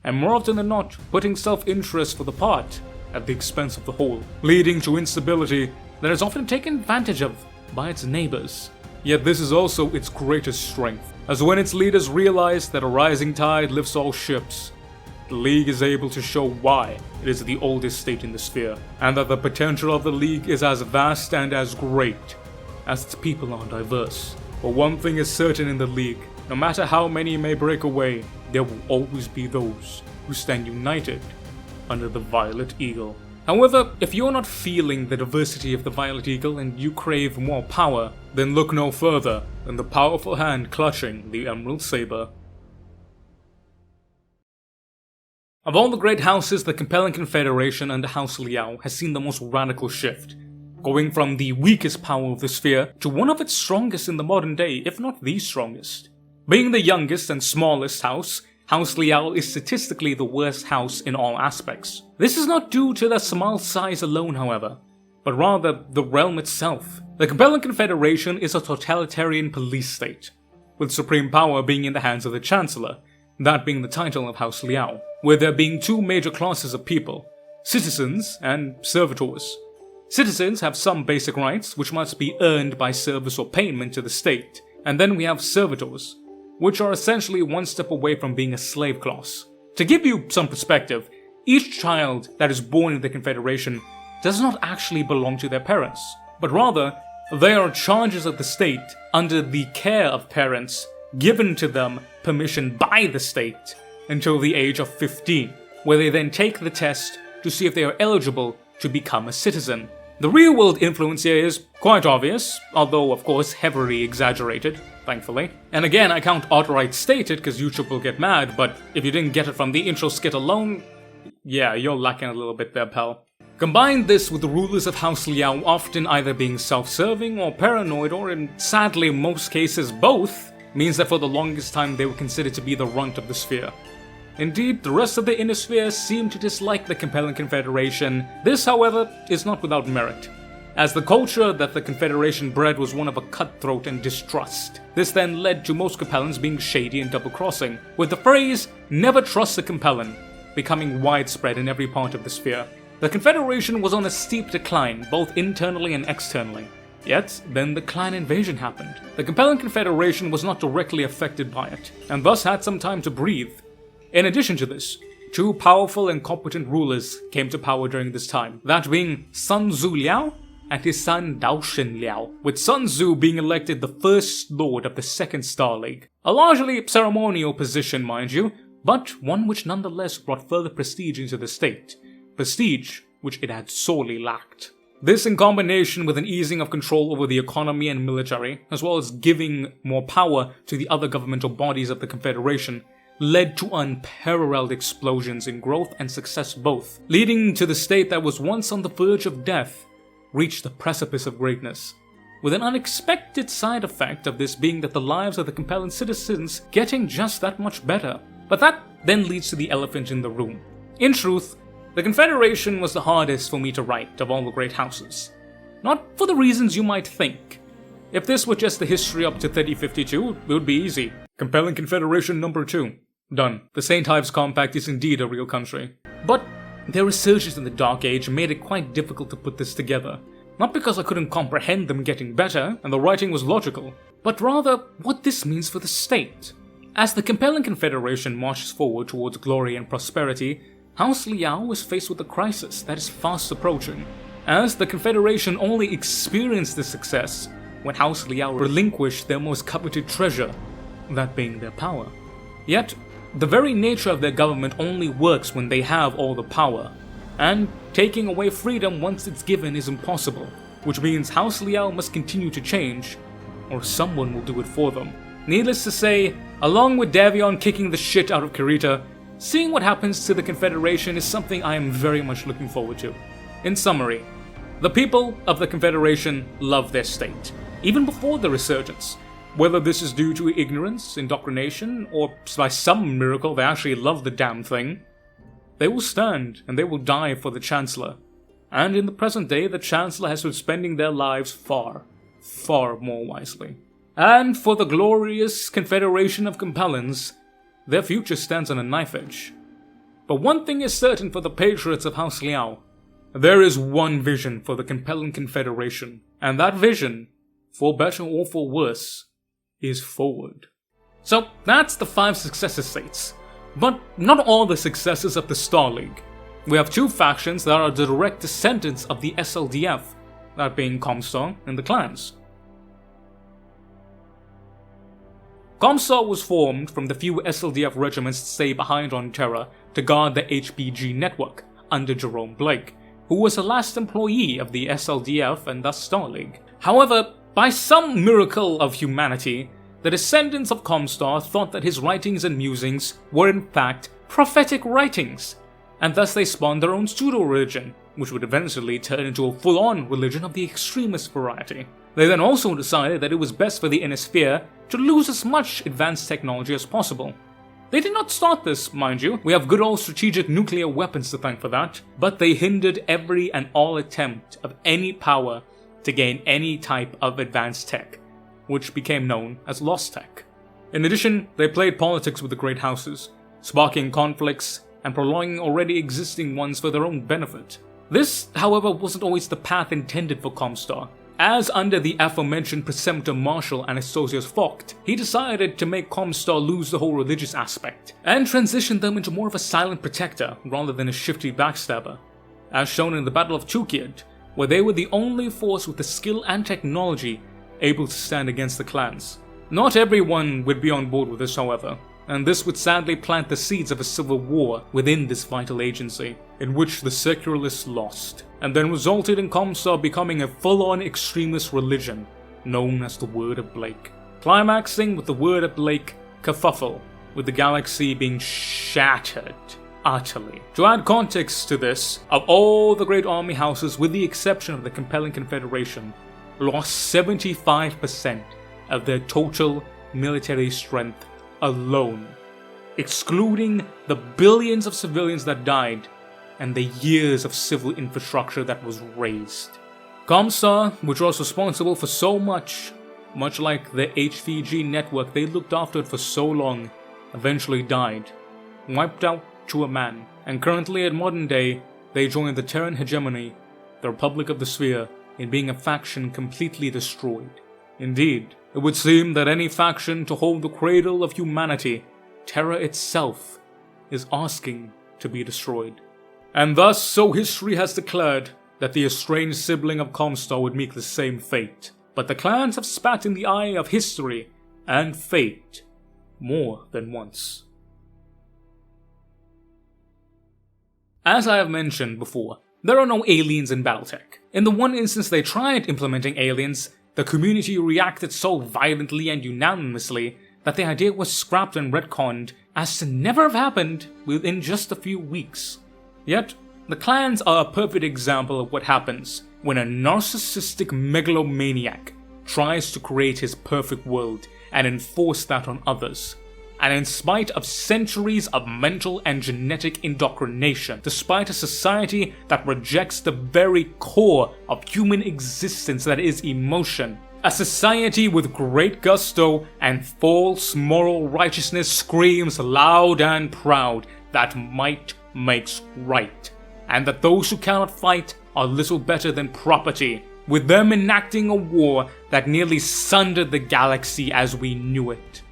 Speaker 2: and more often than not putting self-interest for the part at the expense of the whole, leading to instability that is often taken advantage of by its neighbors. Yet this is also its greatest strength, as when its leaders realize that a rising tide lifts all ships, the League is able to show why it is the oldest state in the sphere, and that the potential of the League is as vast and as great as its people are diverse. But one thing is certain in the League: no matter how many may break away, there will always be those who stand united under the Violet Eagle. However, if you're not feeling the diversity of the Violet Eagle and you crave more power, then look no further than the powerful hand clutching the Emerald Saber. Of all the great houses, the Capellan Confederation under House Liao has seen the most radical shift, going from the weakest power of the sphere to one of its strongest in the modern day, if not the strongest. Being the youngest and smallest house, House Liao is statistically the worst house in all aspects. This is not due to their small size alone, however, but rather the realm itself. The Capellan Confederation is a totalitarian police state, with supreme power being in the hands of the Chancellor, that being the title of House Liao, with there being two major classes of people, citizens and servitors. Citizens have some basic rights which must be earned by service or payment to the state, and then we have servitors, which are essentially one step away from being a slave class. To give you some perspective, each child that is born in the Confederation does not actually belong to their parents, but rather they are charges of the state under the care of parents given to them permission by the state until the age of 15, where they then take the test to see if they are eligible to become a citizen. The real-world influence here is quite obvious, although of course heavily exaggerated, thankfully. And again, I can't outright state it because YouTube will get mad, but if you didn't get it from the intro skit alone, yeah, you're lacking a little bit there, pal. Combine this with the rulers of House Liao often either being self-serving or paranoid, or in sadly most cases both, means that for the longest time they were considered to be the runt of the sphere. Indeed, the rest of the inner sphere seemed to dislike the Capellan Confederation. This, however, is not without merit, as the culture that the Confederation bred was one of a cutthroat and distrust. This then led to most Capellans being shady and double-crossing, with the phrase, "never trust a Capellan," becoming widespread in every part of the sphere. The Confederation was on a steep decline, both internally and externally. Yet, then the clan invasion happened. The Capellan Confederation was not directly affected by it, and thus had some time to breathe. In addition to this, two powerful and competent rulers came to power during this time, that being Sun Tzu Liao and his son Daoshen Liao, with Sun Tzu being elected the first lord of the Second Star League. A largely ceremonial position, mind you, but one which nonetheless brought further prestige into the state, prestige which it had sorely lacked. This, in combination with an easing of control over the economy and military, as well as giving more power to the other governmental bodies of the Confederation, led to unparalleled explosions in growth and success both, leading to the state that was once on the verge of death reach the precipice of greatness, with an unexpected side effect of this being that the lives of the Capellan citizens getting just that much better. But that then leads to the elephant in the room. In truth, the Confederation was the hardest for me to write of all the great houses. Not for the reasons you might think. If this were just the history up to 3052, it would be easy. Capellan Confederation number 2. Done. The St. Ives Compact is indeed a real country. But their resurgence in the Dark Age made it quite difficult to put this together. Not because I couldn't comprehend them getting better, and the writing was logical, but rather what this means for the state. As the Capellan Confederation marches forward towards glory and prosperity, House Liao is faced with a crisis that is fast approaching, as the Confederation only experienced this success when House Liao relinquished their most coveted treasure, that being their power. Yet, the very nature of their government only works when they have all the power, and taking away freedom once it's given is impossible, which means House Liao must continue to change, or someone will do it for them. Needless to say, along with Davion kicking the shit out of Kurita, seeing what happens to the Confederation is something I am very much looking forward to. In summary, the people of the Confederation love their state, even before the resurgence. Whether this is due to ignorance, indoctrination, or by some miracle they actually love the damn thing, they will stand and they will die for the Chancellor. And in the present day, the Chancellor has been spending their lives far, far more wisely. And for the glorious Confederation of Capellans, their future stands on a knife edge. But one thing is certain for the patriots of House Liao. There is one vision for the Capellan Confederation, and that vision, for better or for worse, is forward. So that's the 5 successor states. But not all the successors of the Star League. We have 2 factions that are the direct descendants of the SLDF, that being ComStar and the clans. ComStar was formed from the few SLDF regiments to stay behind on Terra to guard the HBG network under Jerome Blake, who was the last employee of the SLDF and thus Star League. However, by some miracle of humanity, the descendants of ComStar thought that his writings and musings were in fact prophetic writings, and thus they spawned their own pseudo-religion, which would eventually turn into a full-on religion of the extremist variety. They then also decided that it was best for the inner sphere to lose as much advanced technology as possible. They did not start this, mind you. We have good old strategic nuclear weapons to thank for that, but they hindered every and all attempt of any power to gain any type of advanced tech, which became known as lost tech. In addition, they played politics with the great houses, sparking conflicts and prolonging already existing ones for their own benefit. This, however, wasn't always the path intended for ComStar. As under the aforementioned preceptor Marshall Anastasius Vogt, he decided to make ComStar lose the whole religious aspect, and transition them into more of a silent protector rather than a shifty backstabber, as shown in the Battle of Tukid, where they were the only force with the skill and technology able to stand against the clans. Not everyone would be on board with this, however, and this would sadly plant the seeds of a civil war within this vital agency, in which the secularists lost, and then resulted in ComStar becoming a full-on extremist religion, known as the Word of Blake, climaxing with the Word of Blake kerfuffle, with the galaxy being shattered utterly. To add context to this, of all the great army houses, with the exception of the Capellan Confederation, lost 75% of their total military strength alone, excluding the billions of civilians that died and the years of civil infrastructure that was razed. ComStar, which was responsible for so much like the HVG network they looked after for so long, eventually died, wiped out to a man, and currently at modern day, they join the Terran hegemony, the Republic of the Sphere, in being a faction completely destroyed. Indeed, it would seem that any faction to hold the cradle of humanity, Terra itself, is asking to be destroyed. And thus, so history has declared, that the estranged sibling of ComStar would meet the same fate. But the clans have spat in the eye of history and fate more than once. As I have mentioned before, there are no aliens in Battletech. In the one instance they tried implementing aliens, the community reacted so violently and unanimously that the idea was scrapped and retconned as to never have happened within just a few weeks. Yet, the clans are a perfect example of what happens when a narcissistic megalomaniac tries to create his perfect world and enforce that on others. And in spite of centuries of mental and genetic indoctrination, despite a society that rejects the very core of human existence, that is emotion, a society with great gusto and false moral righteousness screams loud and proud that might makes right, and that those who cannot fight are little better than property, with them enacting a war that nearly sundered the galaxy as we knew it.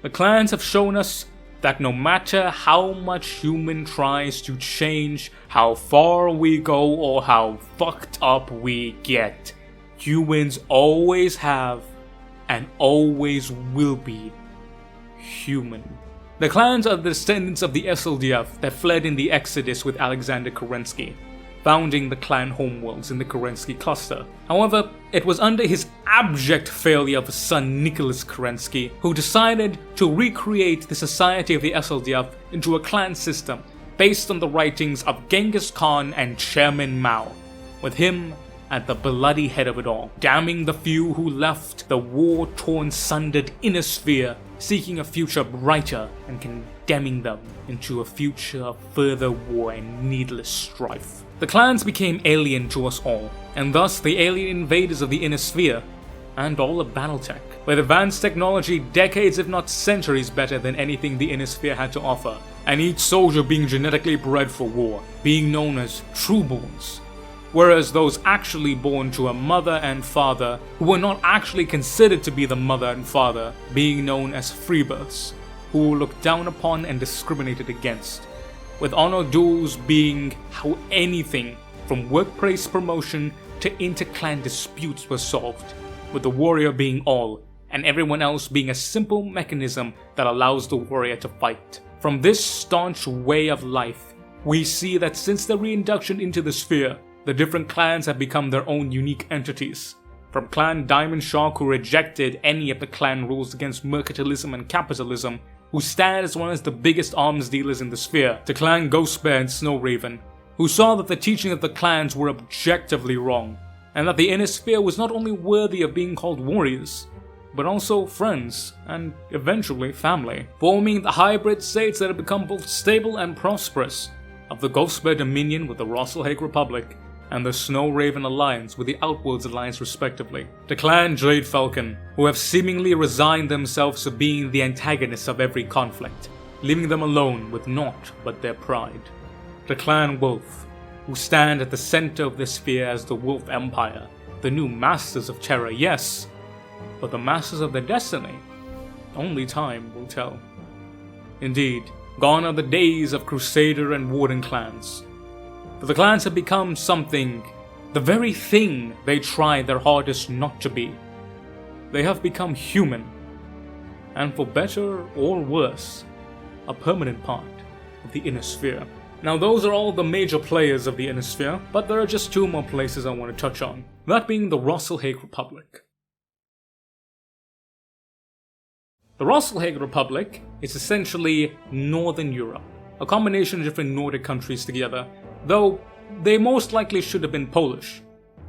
Speaker 2: The clans have shown us that no matter how much human tries to change, how far we go, or how fucked up we get, humans always have and always will be human. The clans are the descendants of the SLDF that fled in the Exodus with Alexander Kerensky, founding the clan homeworlds in the Kerensky cluster. However, it was under his abject failure of his son Nicholas Kerensky who decided to recreate the society of the SLDF into a clan system based on the writings of Genghis Khan and Chairman Mao, with him at the bloody head of it all, damning the few who left the war-torn, sundered inner sphere, seeking a future brighter and condemning them into a future of further war and needless strife. The clans became alien to us all, and thus the alien invaders of the inner sphere, and all of Battletech, with advanced technology decades if not centuries better than anything the inner sphere had to offer, and each soldier being genetically bred for war, being known as trueborns, whereas those actually born to a mother and father, who were not actually considered to be the mother and father, being known as freebirths, who were looked down upon and discriminated against, with honor duels being how anything from workplace promotion to inter-clan disputes were solved, with the warrior being all, and everyone else being a simple mechanism that allows the warrior to fight. From this staunch way of life, we see that since the reinduction into the sphere, the different clans have become their own unique entities. From Clan Diamond Shark, who rejected any of the clan rules against mercantilism and capitalism, who stand as one of the biggest arms dealers in the sphere, to Clan Ghostbear and Snowraven, who saw that the teaching of the clans were objectively wrong, and that the inner sphere was not only worthy of being called warriors, but also friends, and eventually family, forming the hybrid states that have become both stable and prosperous, of the Ghostbear Dominion with the Rasalhague Republic, and the Snowraven Alliance with the Outworlds Alliance respectively. The Clan Jade Falcon, who have seemingly resigned themselves to being the antagonists of every conflict, leaving them alone with naught but their pride. The Clan Wolf, who stand at the center of the sphere as the Wolf Empire, the new masters of terror, yes, but the masters of their destiny, only time will tell. Indeed, gone are the days of Crusader and Warden clans. For the clans have become something, the very thing they try their hardest not to be. They have become human, and for better or worse, a permanent part of the inner sphere. Now those are all the major players of the inner sphere, but there are just two more places I want to touch on, that being the Rasalhague Republic. The Rasalhague Republic is essentially Northern Europe, a combination of different Nordic countries together, though they most likely should have been Polish,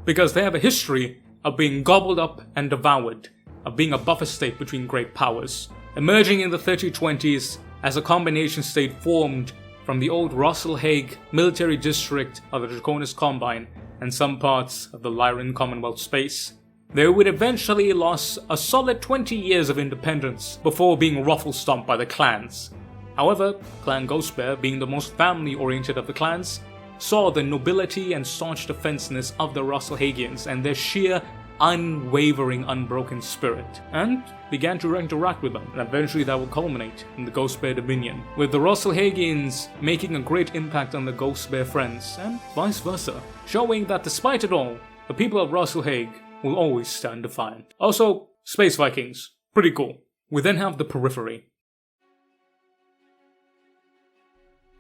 Speaker 2: because they have a history of being gobbled up and devoured, of being a buffer state between great powers, emerging in the 3020s as a combination state formed from the old Rasalhague military district of the Draconis Combine and some parts of the Lyran Commonwealth space. They would eventually lose a solid 20 years of independence before being ruffle-stomped by the clans. However, Clan Ghostbear, being the most family-oriented of the clans, saw the nobility and staunch defensiveness of the Rasalhagians and their sheer, unwavering, unbroken spirit, and began to interact with them, and eventually that will culminate in the Ghostbear Dominion, with the Rasalhagians making a great impact on the Ghostbear friends, and vice versa, showing that despite it all, the people of Rasalhague will always stand defiant. Also, Space Vikings, pretty cool. We then have the Periphery.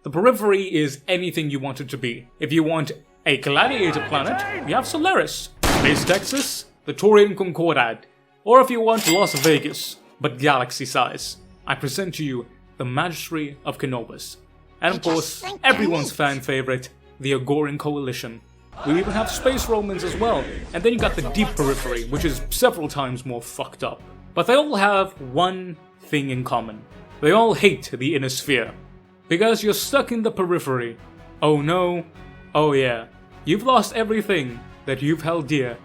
Speaker 2: The Periphery is anything you want it to be. If you want a gladiator planet, you have Solaris, Space Texas, the Taurian Concordad, or if you want Las Vegas, but galaxy size, I present to you the Magistry of Kenobus. And of course, everyone's fan favorite, the Agoran Coalition. We even have Space Romans as well, and then you got the Deep Periphery, which is several times more fucked up. But they all have one thing in common. They all hate the inner sphere. Because you're stuck in the Periphery. Oh no, oh yeah, you've lost everything that you've held dear,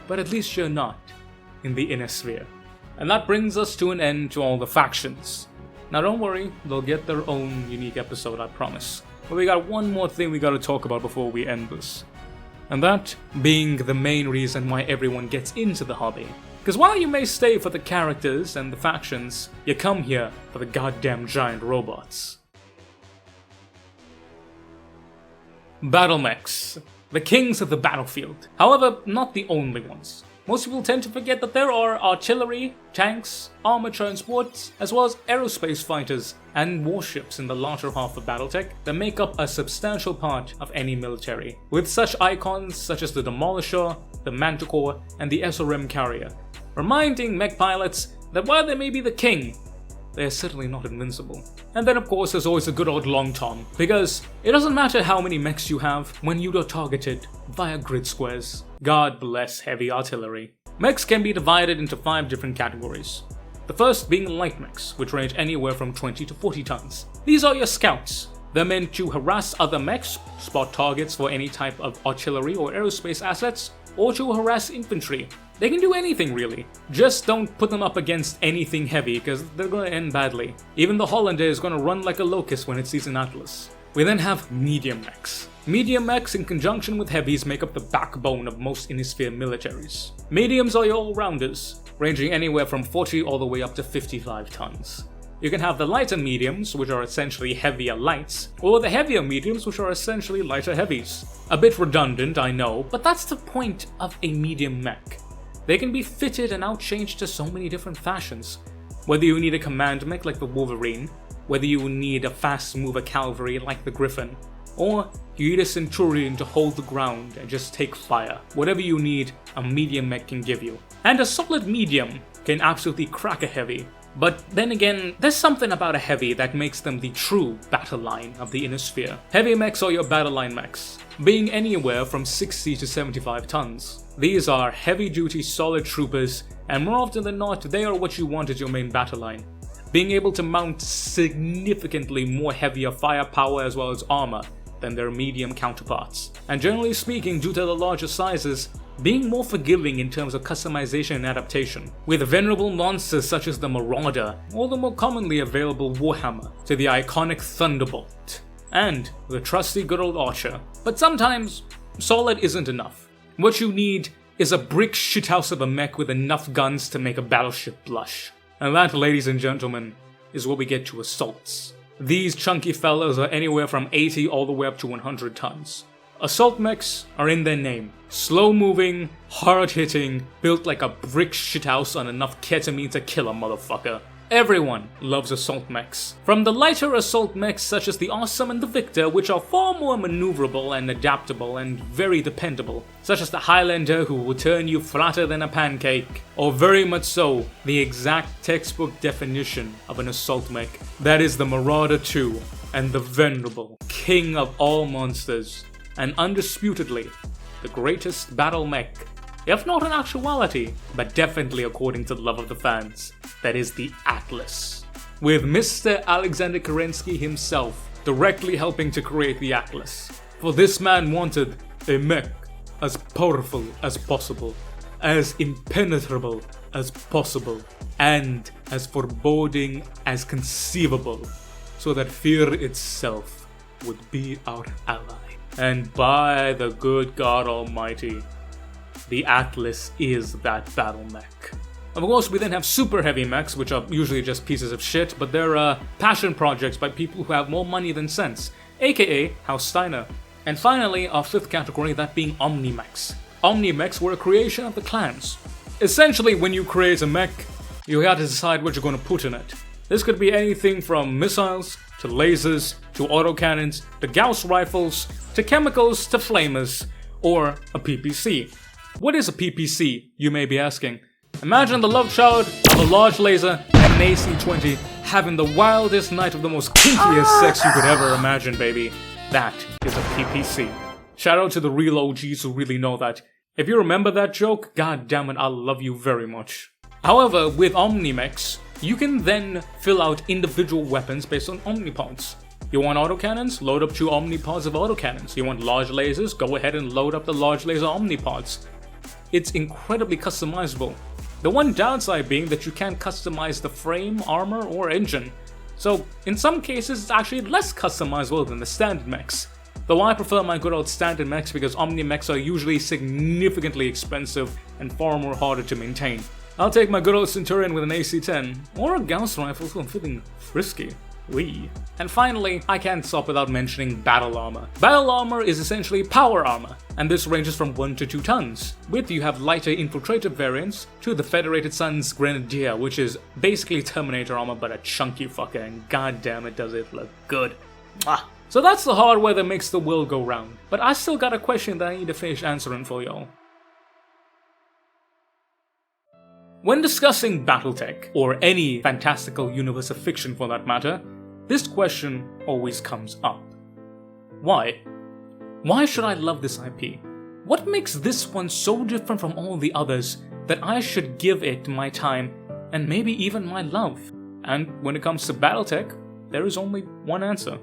Speaker 2: but at least you're not in the inner sphere. And that brings us to an end to all the factions. Now don't worry, they'll get their own unique episode, I promise. But we got one more thing we gotta talk about before we end this. And that being the main reason why everyone gets into the hobby. Because while you may stay for the characters and the factions, you come here for the goddamn giant robots. Battle mechs, the kings of the battlefield. However, not the only ones. Most people tend to forget that there are artillery, tanks, armor transports, as well as aerospace fighters and warships in the latter half of Battletech that make up a substantial part of any military, with such icons such as the Demolisher, the Manticore, and the SRM Carrier, reminding mech pilots that while they may be the king, they are certainly not invincible. And then of course there's always a good old Long Tom, because it doesn't matter how many mechs you have when you are targeted via grid squares. God bless heavy artillery. Mechs can be divided into 5 different categories. The first being light mechs, which range anywhere from 20 to 40 tons. These are your scouts. They're meant to harass other mechs, spot targets for any type of artillery or aerospace assets, or to harass infantry. They can do anything really. Just don't put them up against anything heavy, because they're gonna end badly. Even the Hollander is gonna run like a locust when it sees an Atlas. We then have medium mechs. Medium mechs in conjunction with heavies make up the backbone of most Innisphere militaries. Mediums are your all-rounders, ranging anywhere from 40 all the way up to 55 tons. You can have the lighter mediums, which are essentially heavier lights, or the heavier mediums, which are essentially lighter heavies. A bit redundant, I know, but that's the point of a medium mech. They can be fitted and outchanged to so many different fashions. Whether you need a command mech like the Wolverine, whether you need a fast mover cavalry like the Griffin, or you need a Centurion to hold the ground and just take fire. Whatever you need, a medium mech can give you. And a solid medium can absolutely crack a heavy. But then again, there's something about a heavy that makes them the true battle line of the inner sphere. Heavy mechs are your battle line mechs, being anywhere from 60 to 75 tons. These are heavy-duty solid troopers, and more often than not, they are what you want as your main battle line, being able to mount significantly more heavier firepower as well as armor than their medium counterparts. And generally speaking, due to the larger sizes, being more forgiving in terms of customization and adaptation, with venerable monsters such as the Marauder, or the more commonly available Warhammer, to the iconic Thunderbolt, and the trusty good old Archer. But sometimes, solid isn't enough. What you need is a brick shithouse of a mech with enough guns to make a battleship blush. And that, ladies and gentlemen, is where we get to assaults. These chunky fellas are anywhere from 80 all the way up to 100 tons. Assault mechs are in their name. Slow-moving, hard-hitting, built like a brick shithouse on enough ketamine to kill a motherfucker. Everyone loves assault mechs. From the lighter assault mechs such as the Awesome and the Victor, which are far more maneuverable and adaptable and very dependable, such as the Highlander who will turn you flatter than a pancake, or very much so, the exact textbook definition of an assault mech. That is the Marauder 2, and the venerable king of all monsters, and undisputedly, the greatest battle mech, if not in actuality, but definitely according to the love of the fans. That is the Atlas, with Mr. Alexander Kerensky himself directly helping to create the Atlas. For this man wanted a mech as powerful as possible, as impenetrable as possible, and as foreboding as conceivable, so that fear itself would be our ally. And by the good God Almighty, the Atlas is that battle mech. Of course, we then have super heavy mechs, which are usually just pieces of shit, but they're passion projects by people who have more money than sense, aka House Steiner. And finally, our fifth category, that being Omni-mechs. Omni-mechs were a creation of the clans. Essentially, when you create a mech, you have to decide what you're going to put in it. This could be anything from missiles, to lasers, to autocannons, to Gauss rifles, to chemicals, to flamers, or a PPC. What is a PPC, you may be asking? Imagine the love child of a large laser and an AC-20 having the wildest night of the most kinkiest sex you could ever imagine, baby. That is a PPC. Shout out to the real OGs who really know that. If you remember that joke, god damn it, I love you very much. However, with Omni-mechs, you can then fill out individual weapons based on Omnipods. You want autocannons? Load up 2 Omnipods of autocannons. You want large lasers? Go ahead and load up the large laser Omnipods. It's incredibly customizable. The one downside being that you can't customize the frame, armor, or engine. So, in some cases, it's actually less customizable than the standard mechs. Though I prefer my good old standard mechs because Omni-mechs are usually significantly expensive and far more harder to maintain. I'll take my good old Centurion with an AC-10, or a Gauss rifle if I'm feeling frisky. Wee. And finally, I can't stop without mentioning battle armor. Battle armor is essentially power armor, and this ranges from 1 to 2 tons. With you have lighter infiltrative variants to the Federated Sun's Grenadier, which is basically Terminator armor but a chunky fucker, and goddamn it does it look good. Mwah. So that's the hardware that makes the world go round. But I still got a question that I need to finish answering for y'all. When discussing Battletech, or any fantastical universe of fiction for that matter, this question always comes up. Why? Why should I love this IP? What makes this one so different from all the others that I should give it my time and maybe even my love? And when it comes to Battletech, there is only one answer.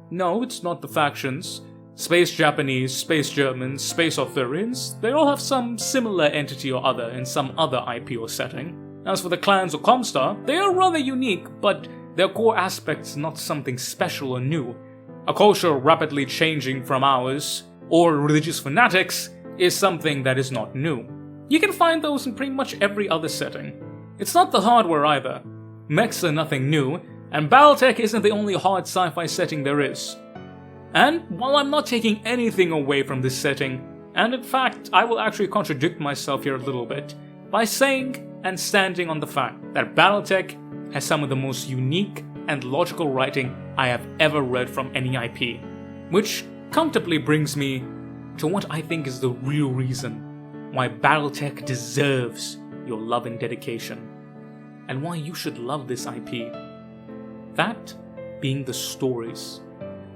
Speaker 2: No, it's not the factions. Space Japanese, Space Germans, Space Arthurians, they all have some similar entity or other in some other IP or setting. As for the clans or ComStar, they are rather unique, but their core aspects not something special or new. A culture rapidly changing from ours, or religious fanatics, is something that is not new. You can find those in pretty much every other setting. It's not the hardware either. Mechs are nothing new, and Battletech isn't the only hard sci-fi setting there is. And while I'm not taking anything away from this setting, and in fact I will actually contradict myself here a little bit, by saying and standing on the fact that Battletech has some of the most unique and logical writing I have ever read from any IP, which comfortably brings me to what I think is the real reason why Battletech deserves your love and dedication. and why you should love this IP. That being the stories,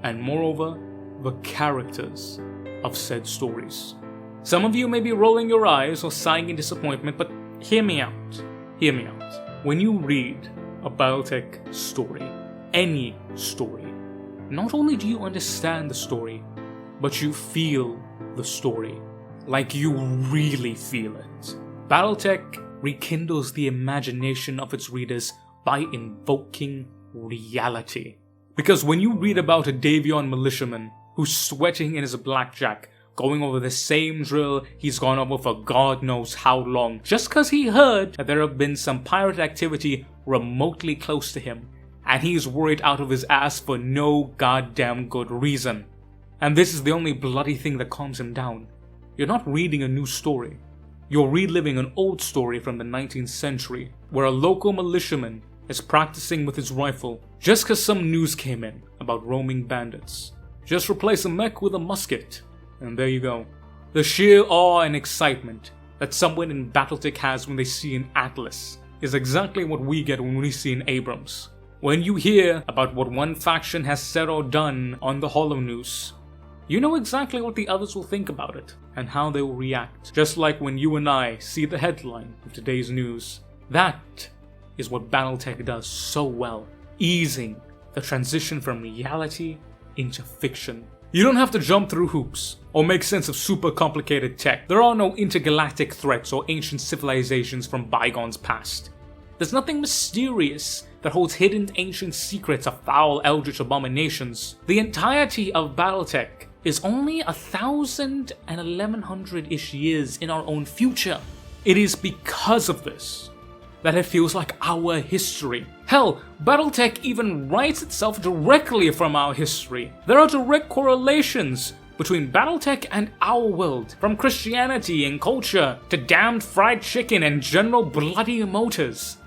Speaker 2: and moreover, the characters of said stories. Some of you may be rolling your eyes or sighing in disappointment, but hear me out. Hear me out. When you read a Battletech story, any story, not only do you understand the story, but you feel the story. Like you really feel it. Battletech rekindles the imagination of its readers by invoking reality. Because when you read about a Davion militiaman who's sweating in his blackjack, going over the same drill he's gone over for God knows how long, just cause he heard that there have been some pirate activity remotely close to him, and he's worried out of his ass for no goddamn good reason. And this is the only bloody thing that calms him down. You're not reading a new story. You're reliving an old story from the 19th century, where a local militiaman is practicing with his rifle just cause some news came in about roaming bandits. Just replace a mech with a musket, and there you go. The sheer awe and excitement that someone in Battletech has when they see an Atlas is exactly what we get when we see an Abrams. When you hear about what one faction has said or done on the Hollow News, you know exactly what the others will think about it and how they will react. Just like when you and I see the headline of today's news. That is what Battletech does so well, easing the transition from reality into fiction. You don't have to jump through hoops or make sense of super complicated tech. There are no intergalactic threats or ancient civilizations from bygones past. There's nothing mysterious that holds hidden ancient secrets of foul eldritch abominations. The entirety of Battletech is only 1,000 and 1,100-ish years in our own future. It is because of this that it feels like our history. Hell, Battletech even writes itself directly from our history. There are direct correlations between Battletech and our world, from Christianity and culture to damned fried chicken and general bloody motors.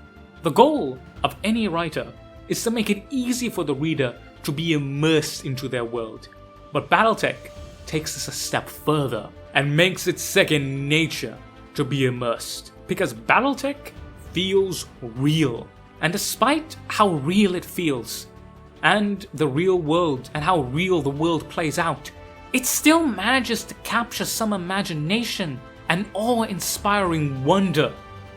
Speaker 2: The goal of any writer is to make it easy for the reader to be immersed into their world. But Battletech takes this a step further and makes it second nature to be immersed. Because Battletech feels real. And despite how real it feels, and the real world and how real the world plays out, it still manages to capture some imagination and awe-inspiring wonder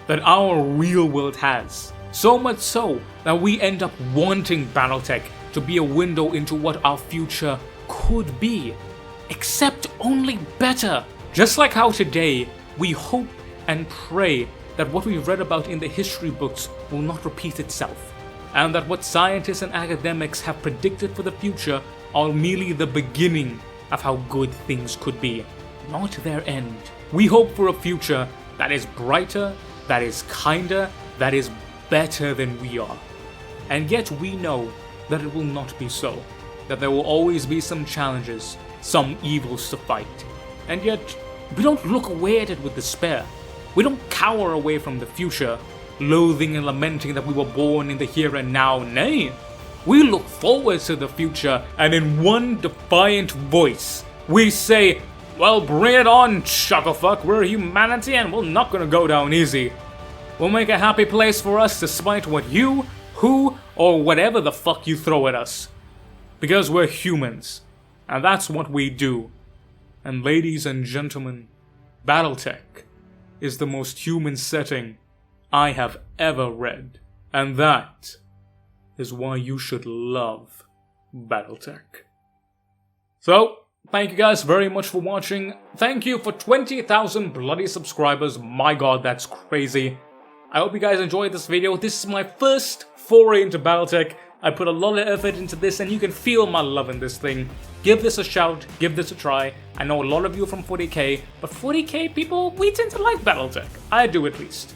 Speaker 2: that our real world has. So much so that we end up wanting Battletech to be a window into what our future could be, except only better. Just like how today we hope and pray that what we've read about in the history books will not repeat itself, and that what scientists and academics have predicted for the future are merely the beginning of how good things could be, not their end. We hope for a future that is brighter, that is kinder, that is better than we are. And yet we know that it will not be so, that there will always be some challenges, some evils to fight. And yet, we don't look away at it with despair. We don't cower away from the future, loathing and lamenting that we were born in the here and now. Nay, we look forward to the future, and in one defiant voice, we say, well, bring it on, chucklefuck, we're humanity and we're not gonna go down easy. We'll make a happy place for us despite what you, who, or whatever the fuck you throw at us. Because we're humans, and that's what we do. And ladies and gentlemen, Battletech is the most human setting I have ever read. And that is why you should love Battletech. So, thank you guys very much for watching. Thank you for 20,000 bloody subscribers. My god, that's crazy. I hope you guys enjoyed this video. This is my first foray into Battletech. I put a lot of effort into this and you can feel my love in this thing. Give this a shout, give this a try. I know a lot of you are from 40k, but 40k people, we tend to like Battletech. I do at least.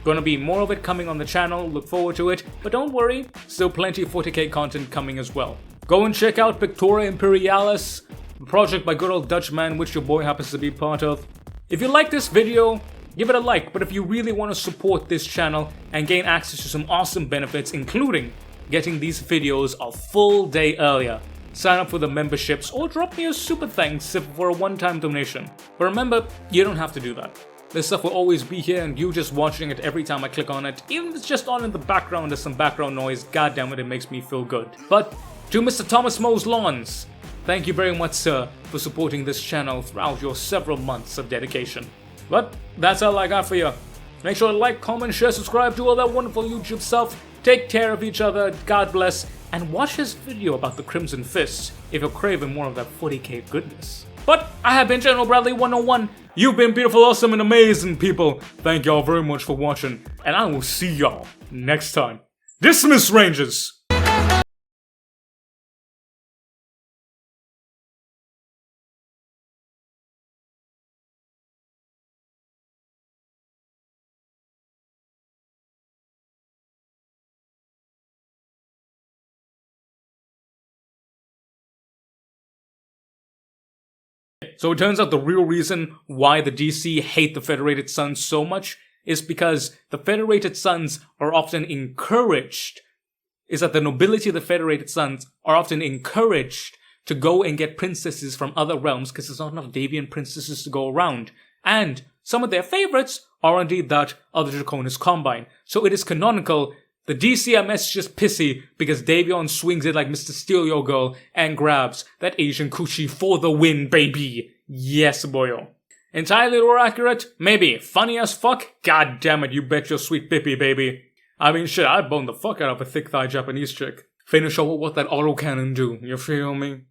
Speaker 2: Gonna be more of it coming on the channel, look forward to it, but don't worry, still plenty of 40k content coming as well. Go and check out Pictora Imperialis, a project by good old Dutchman, which your boy happens to be part of. If you like this video, give it a like, but if you really want to support this channel and gain access to some awesome benefits, including getting these videos a full day earlier, sign up for the memberships or drop me a super thanks for a one-time donation. But remember, you don't have to do that. This stuff will always be here and you just watching it every time I click on it. Even if it's just on in the background as some background noise, god damn it, it makes me feel good. But to Mr. Thomas Mo's Lawns, thank you very much, sir, for supporting this channel throughout your several months of dedication. But that's all I got for you. Make sure to like, comment, share, subscribe, do all that wonderful YouTube stuff. Take care of each other, God bless, and watch his video about the Crimson Fist if you're craving more of that 40k goodness. But I have been General Bradley 101. You've been beautiful, awesome, and amazing people. Thank y'all very much for watching, and I will see y'all next time. Dismiss, Rangers! So it turns out the real reason why the DC hate the Federated Sons so much is because the Federated Sons are often encouraged, is that the nobility of the Federated Sons are often encouraged to go and get princesses from other realms because there's not enough Davion princesses to go around. And some of their favorites are indeed that of the Draconis Combine. So it is canonical. The DCMS is just pissy because Davion swings it like Mr. Steal Your Girl and grabs that Asian coochie for the win, baby. Yes, boyo. Entirely more accurate? Maybe. Funny as fuck? God damn it, you bet your sweet pippy, baby. I mean, shit, I'd bone the fuck out of a thick-thigh Japanese chick. Finish her with what that autocannon do, you feel me?